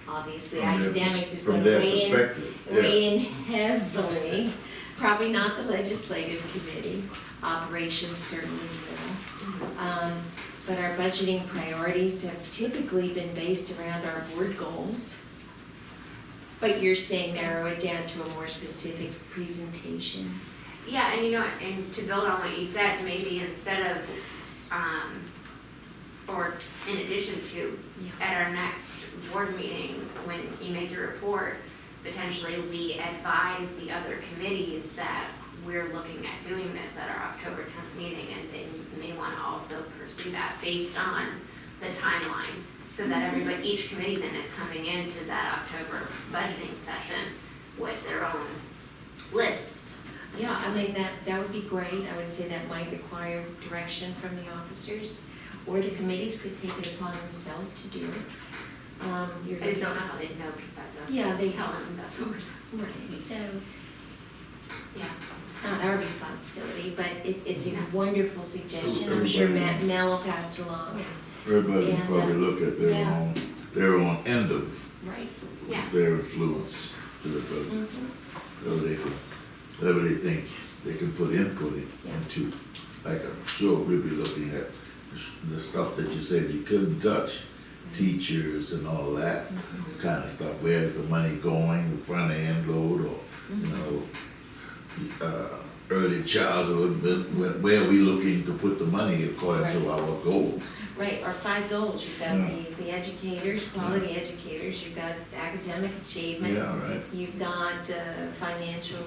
obviously From their academics is from gonna their weigh in, perspective, yeah. weigh in heavily. Probably not the legislative committee, operations certainly will. But our budgeting priorities have typically been based around our board goals. But you're saying narrow it down to a more specific presentation. Yeah, and you know, and to build on what you said, maybe instead of, or in addition to, at our next board meeting, when you make your report, potentially we advise the other committees that we're looking at doing this at our October 10th meeting, and they may want to also pursue that based on the timeline, so that everybody, each committee then is coming into that October budgeting session with their own list. Yeah, I mean, that would be great. I would say that might require direction from the officers, or the committees could take it upon themselves to do it. I just don't know how they'd know besides us. Yeah, they tell them that's what we're doing. Right, so Yeah. it's not our responsibility, but it's a wonderful suggestion. I'm sure Mel will pass it along. Everybody And, probably look at yeah. their own end of Right. Yeah. their influence to the budget. Mhm. So they can, whatever they think they can put input into, like I'm sure we'll be looking at the stuff that you said you couldn't touch, teachers and all that. This kind of stuff, where's the money going, front end load, or, you know, early childhood, where are we looking to put the money according to our goals? Right, our 5 goals. You've got Yeah. the educators, quality educators, you've got academic achievement. Yeah, right. You've got financial,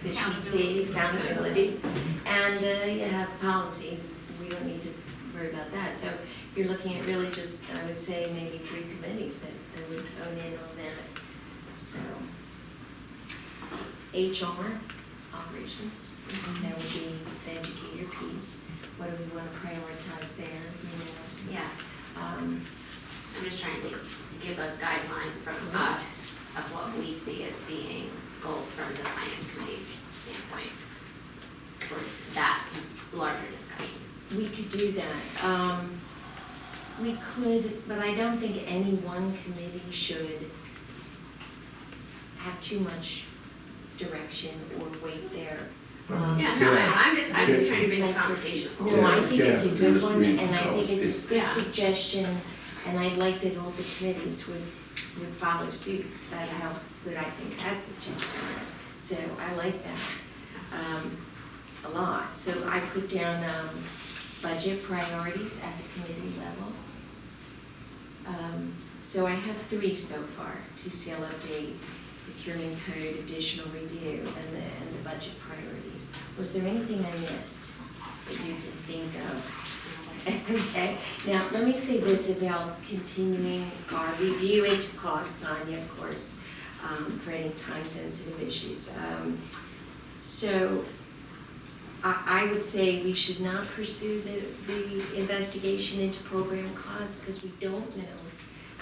efficiency, accountability, and you have policy. We don't need to worry about that. So you're looking at really just, I would say, maybe 3 committees that would hone in on that. So HR, operations, that would be the educator piece. What do we want to prioritize there, you know? Yeah. I'm just trying to give a guideline from Right. us of what we see as being goals from the finance committee's standpoint for that larger discussion. We could do that. We could, but I don't think any one committee should have too much direction or weight there. Yeah, no, I'm just trying to bring the conversation forward. No, I think it's a Yeah, good just one, read and I think it's a because good Yeah. suggestion, and I'd like that all the committees would follow suit. That's how good I think that suggestion is. So I like that a lot. So I put down budget priorities at the committee level. So I have 3 so far: TCL update, procurement code, additional review, and the budget priorities. Was there anything I missed that you can think of? Okay, now let me say this about continuing our review into cost, Tanya, of course, for any time-sensitive issues. So I would say we should not pursue the investigation into program costs, because we don't know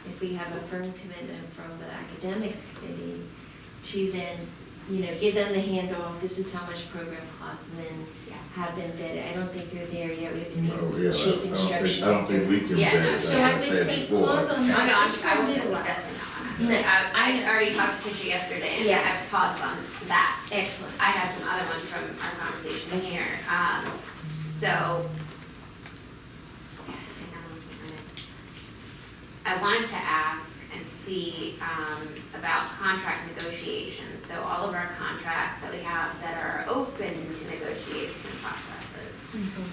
if we have a firm commitment from the academics committee to then, give them the handoff, this is how much program costs, and then have them vet it. I don't think they're there yet. We haven't No, made yeah, chief I instructional don't think we can Yeah, vet no, it, So like I I would said say before. pause on Oh, no, that, just for I a wasn't little while. discussing that No, one. I already talked to Tisha yesterday, and Yes. I paused on that. Excellent. I had some other ones from our conversation here. So, I wanted to ask and see about contract negotiations. So all of our contracts that we have that are open to negotiation processes.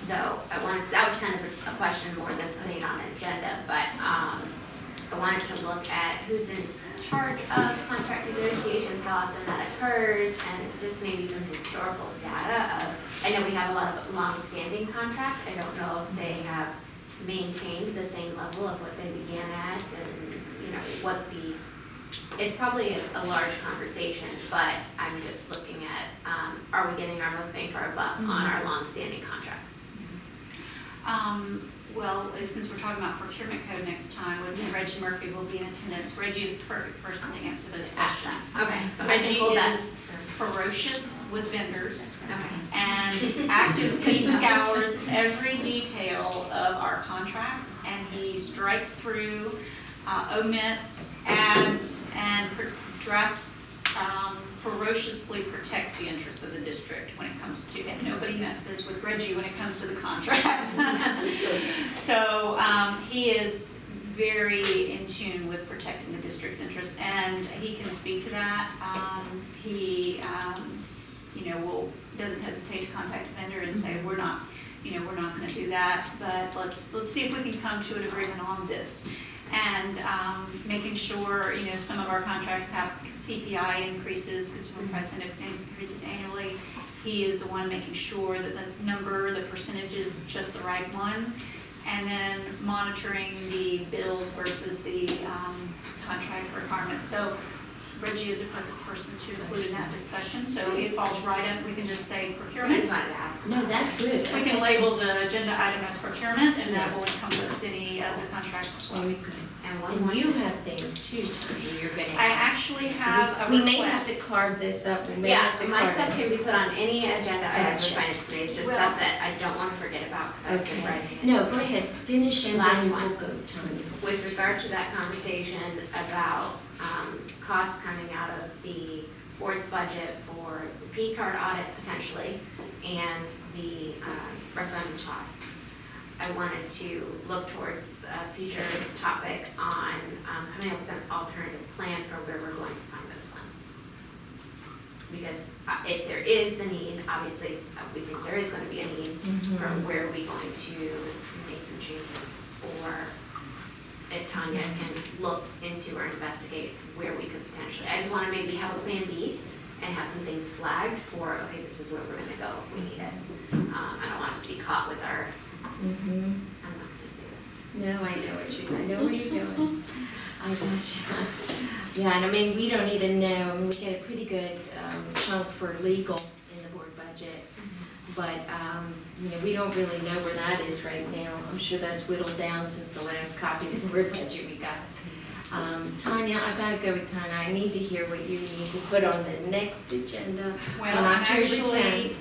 So that was kind of a question more than putting it on an agenda, but I wanted to look at who's in charge of contract negotiations, how often that occurs, and just maybe some historical data of, I know we have a lot of long-standing contracts. I don't know if they have maintained the same level of what they began at, and, it's probably a large conversation, but I'm just looking at, are we getting our most bang for our buck on our long-standing contracts? Well, since we're talking about procurement code next time, Reggie Murphy will be in attendance. Reggie is the perfect person to answer those questions. Okay, so I can Reggie hold that. is ferocious with vendors Okay. and actively scours every detail of our contracts, and he strikes through, omits, adds, and ferociously protects the interests of the district when it comes to, and nobody messes with Reggie when it comes to the contracts. So, he is very in tune with protecting the district's interests, and he can speak to that. He, doesn't hesitate to contact a vendor and say, we're not gonna do that, but let's see if we can come to an agreement on this. And, making sure, some of our contracts have CPI increases, consumer price index increases annually. He is the one making sure that the percentage is just the right one. And then monitoring the bills versus the contract requirements. So Reggie is a perfect person to include in that discussion, so it falls right in, we can just say I procurement. just wanted to ask. No, that's good. We can label the agenda item as procurement, and that will Yes. encompass any of the contracts as well. Very good. And one And more. you have things too, Tony, you're gonna. I actually So have a request. we may have to carve this up, we may have Yeah, to my carve stuff it. can be put on any agenda item for Gotcha. finance committee, it's just Well- stuff that I don't wanna forget about, because I've been Okay, writing it. no, go ahead, finish and Last then one. we'll go, Tony. With regard to that conversation about costs coming out of the board's budget for the P card audit potentially and the referendum costs, I wanted to look towards a future topic on coming up with an alternative plan for where we're going to find those funds. Because if there is the need, obviously, we think there is going to be a need for where are we going to make some changes, or if Tanya can look into or investigate where we could potentially, I just want to maybe have a plan B and have some things flagged for, okay, this is where we're going to go if we need it. I don't want us to be caught with our, Mhm. I'm not going to say that. No, I know where you're going. I got you. Yeah, and I mean, we don't even know, we get a pretty good chunk for legal in the board budget. But, we don't really know where that is right now. I'm sure that's whittled down since the last copy of the board budget we got. Tanya, I've got to go with Tanya. I need to hear what you need to put on the next agenda Well, on October actually, 10th.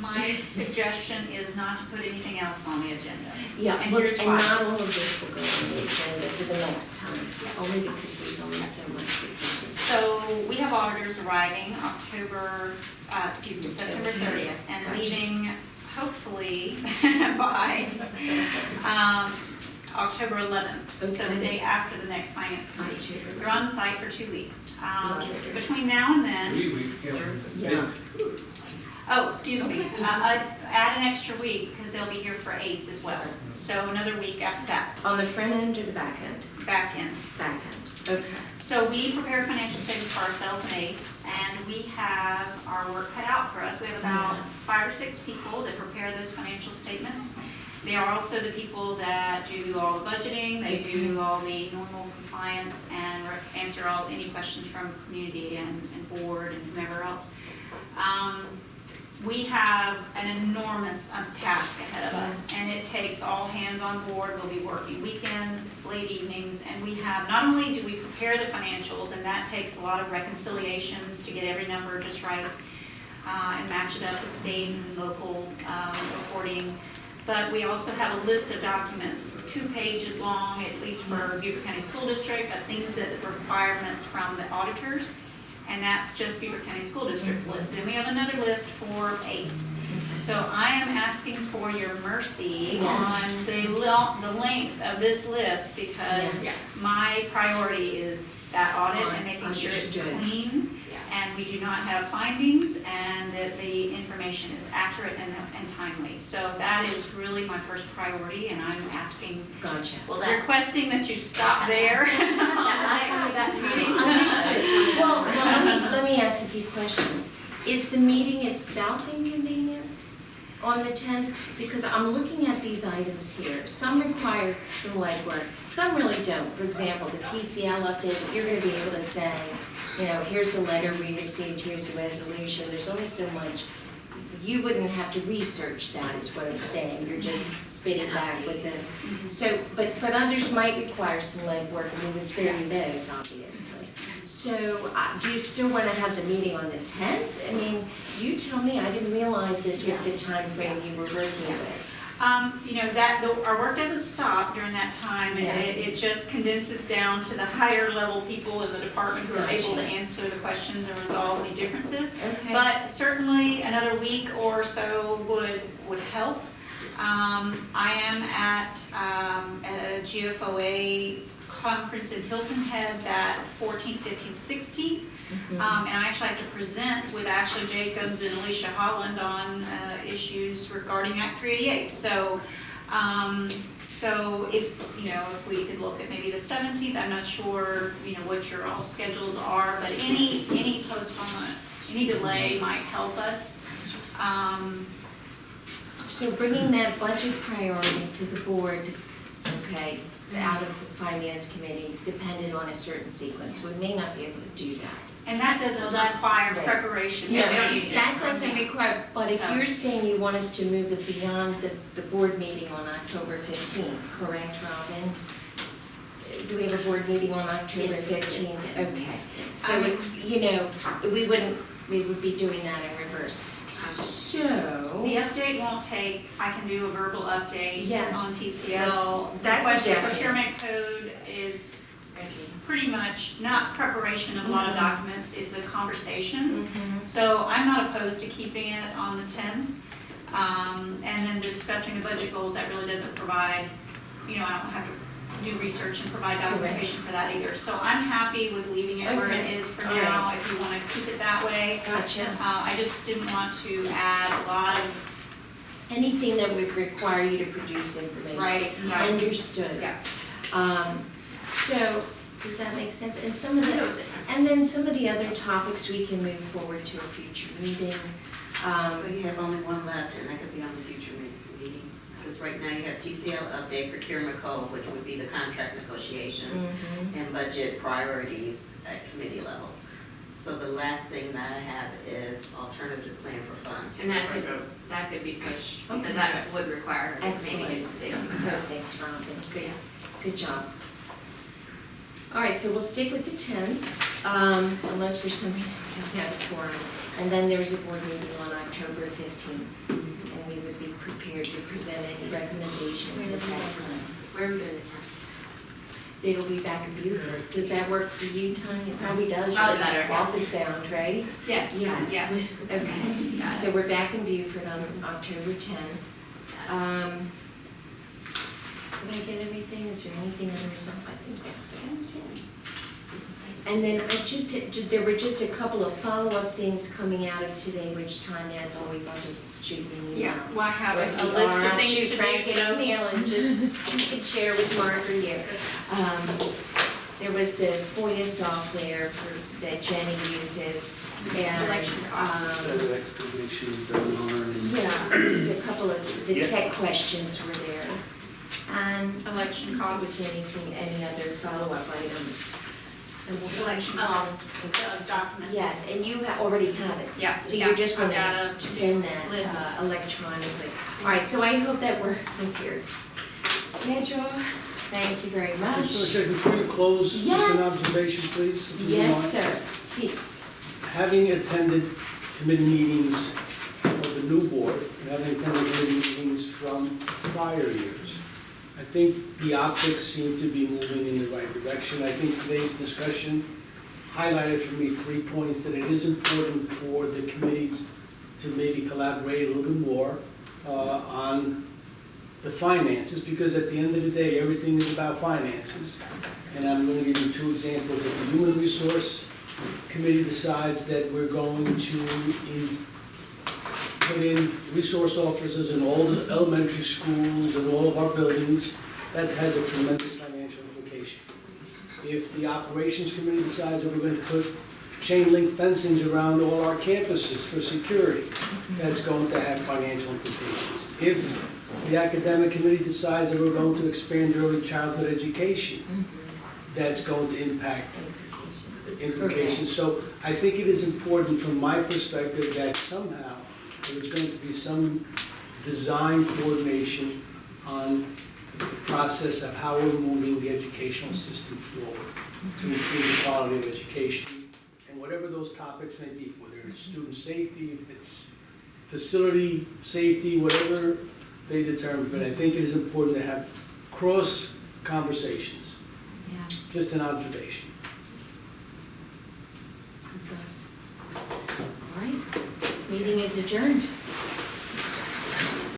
my suggestion is not to put anything else on the agenda. Yeah, And look, here's and why. not all of this will go on the agenda for the next time, only because there's only so much we can do. So we have auditors arriving September 30th, and Gotcha. leaving hopefully by October 11th, so the Okay. day after the next finance committee. Gotcha. They're on site for 2 weeks. Auditors. Between now and then, 3 weeks, Yeah. oh, excuse me, I'd add an extra week because they'll be here for ACE as well. So another week after that, On the front end or the back end? back in. Back end, okay. So we prepare financial statements for ourselves in ACE, and we have our work cut out for us. We have about 5 or 6 people that prepare those financial statements. They are also the people that do all the budgeting, they do all the normal compliance, and answer any questions from community and board and whomever else. We have an enormous task ahead of us, and it takes all hands on board. We'll be working weekends, late evenings, and we have, not only do we prepare the financials, and that takes a lot of reconciliations to get every number just right, and match it up with state and local reporting, but we also have a list of documents, 2 pages long, at least for Beaufort County School District, of things that the requirements from the auditors. And that's just Beaufort County School District's list. And we have another list for ACE. So I am asking for your mercy on the length of this list, because Yes. my priority is that audit and making sure it's Understood. clean, Yeah. and we do not have findings, and that the information is accurate and timely. So that is really my first priority, and I'm asking, Gotcha. Well, that, requesting that you stop there. that last one we got tonight. Understood. Well, let me ask a few questions. Is the meeting itself inconvenient on the 10th? Because I'm looking at these items here. Some require some legwork, some really don't. For example, the TCL update, you're gonna be able to say, here's the letter we received, here's the resolution. There's only so much. You wouldn't have to research that, is what I'm saying. You're just spitting back with the, so, but others might require some legwork, and we would spare you those, obviously. So, do you still want to have the meeting on the 10th? I mean, you tell me, I didn't realize this was the time frame you were working with. You know, our work doesn't stop during that time. Yes. It just condenses down to the higher level people in the department who are able Gotcha. to answer the questions and resolve any differences. Okay. But certainly another week or so would help. I am at a GFOA conference in Hilton Head that 14th, 15th, 16th. And I actually have to present with Ashley Jacobs and Alicia Holland on issues regarding Act 388. So if we could look at maybe the 17th, I'm not sure, what your all schedules are, but any postponement, any delay might help us. So bringing that budget priority to the board, okay, out of the finance committee depended on a certain sequence, so we may not be able to do that. And that doesn't require Right. preparation. Yeah, we don't need to That do it. doesn't require, but if So- you're saying you want us to move it beyond the board meeting on October 15th, correct, Robin? Do we have a board meeting on October Yes, 15th? yes. Okay, so, we would be doing that in reverse. So, The update won't take, I can do a verbal update Yes. on TCL. That's The question definite. procurement code is pretty much not preparation of a lot of documents, it's a conversation. So I'm not opposed to keeping it on the 10th. And then discussing the budget goals, that really doesn't provide, I don't have to do research and provide documentation for that either. So I'm happy with leaving it where it Okay. is for All now, right. if you want to keep it that way. gotcha. I just didn't want to add a lot of, Anything that would require you to produce information. right. Understood. Yeah. So, does that make sense? And then some of the other topics we can move forward to a future meeting. So you have only one left, and that could be on the future meeting. Because right now you have TCL update, procurement code, which would be the contract negotiations, and budget priorities at committee level. So the last thing that I have is alternative plan for funds. And that could be pushed, Okay. because that would require maybe Excellent. do something. Perfect, Robin. Good job. All right, so we'll stick with the 10th, unless for some reason we don't have a quorum. And then there's a board meeting on October 15th, and we would be prepared to present any recommendations at that time. Where are we doing it? It'll be back in Beaufort. Does that work for you, Tanya? It probably does. Probably You're better. office bound, right? Yes, Yes. yes. Okay, Got so we're back in Beaufort on October 10th. Did I get everything? Is there anything other result? I think that's it. And then there were just a couple of follow-up things coming out of today, which Tanya, as always, I'll just shoot you an email. Yeah, well, I have What a we list are. of I'll things shoot to Frank do, an so. email and just, you can share with Mark or you. There was the FOIA software that Jenny uses, and, Election costs. The excavation sonar and. yeah, just a couple of, the Yeah. tech questions were there. And Election was costs. any other follow-up items? And we'll- Election costs, document. Yes, and you already have it. Yeah. So yeah, you're just I've gonna got a send that list. electronically. All right, so I hope that works with your schedule. Thank you very much. So, Jay, before you close, just an Yes. observation, please. if you don't Yes, mind. sir. Speak. Having attended committee meetings of the new board, and having attended committee meetings from prior years, I think the optics seem to be moving in the right direction. I think today's discussion highlighted for me 3 points, that it is important for the committees to maybe collaborate a little bit more on the finances, because at the end of the day, everything is about finances. And I'm going to give you 2 examples. If the Human Resource Committee decides that we're going to put in resource officers in all the elementary schools and all of our buildings, that has a tremendous financial implication. If the Operations Committee decides that we're going to put chain link fencings around all our campuses for security, that's going to have financial implications. If the Academic Committee decides that we're going to expand early childhood education, that's going to impact implications. So I think it is important from my perspective that somehow there's going to be some design coordination on process of how we're moving the educational system forward to improve the quality of education, and whatever those topics may be, whether it's student safety, if it's facility safety, whatever they determine, but I think it is important to have cross conversations, Yeah, just an observation. good thoughts. All right, this meeting is adjourned.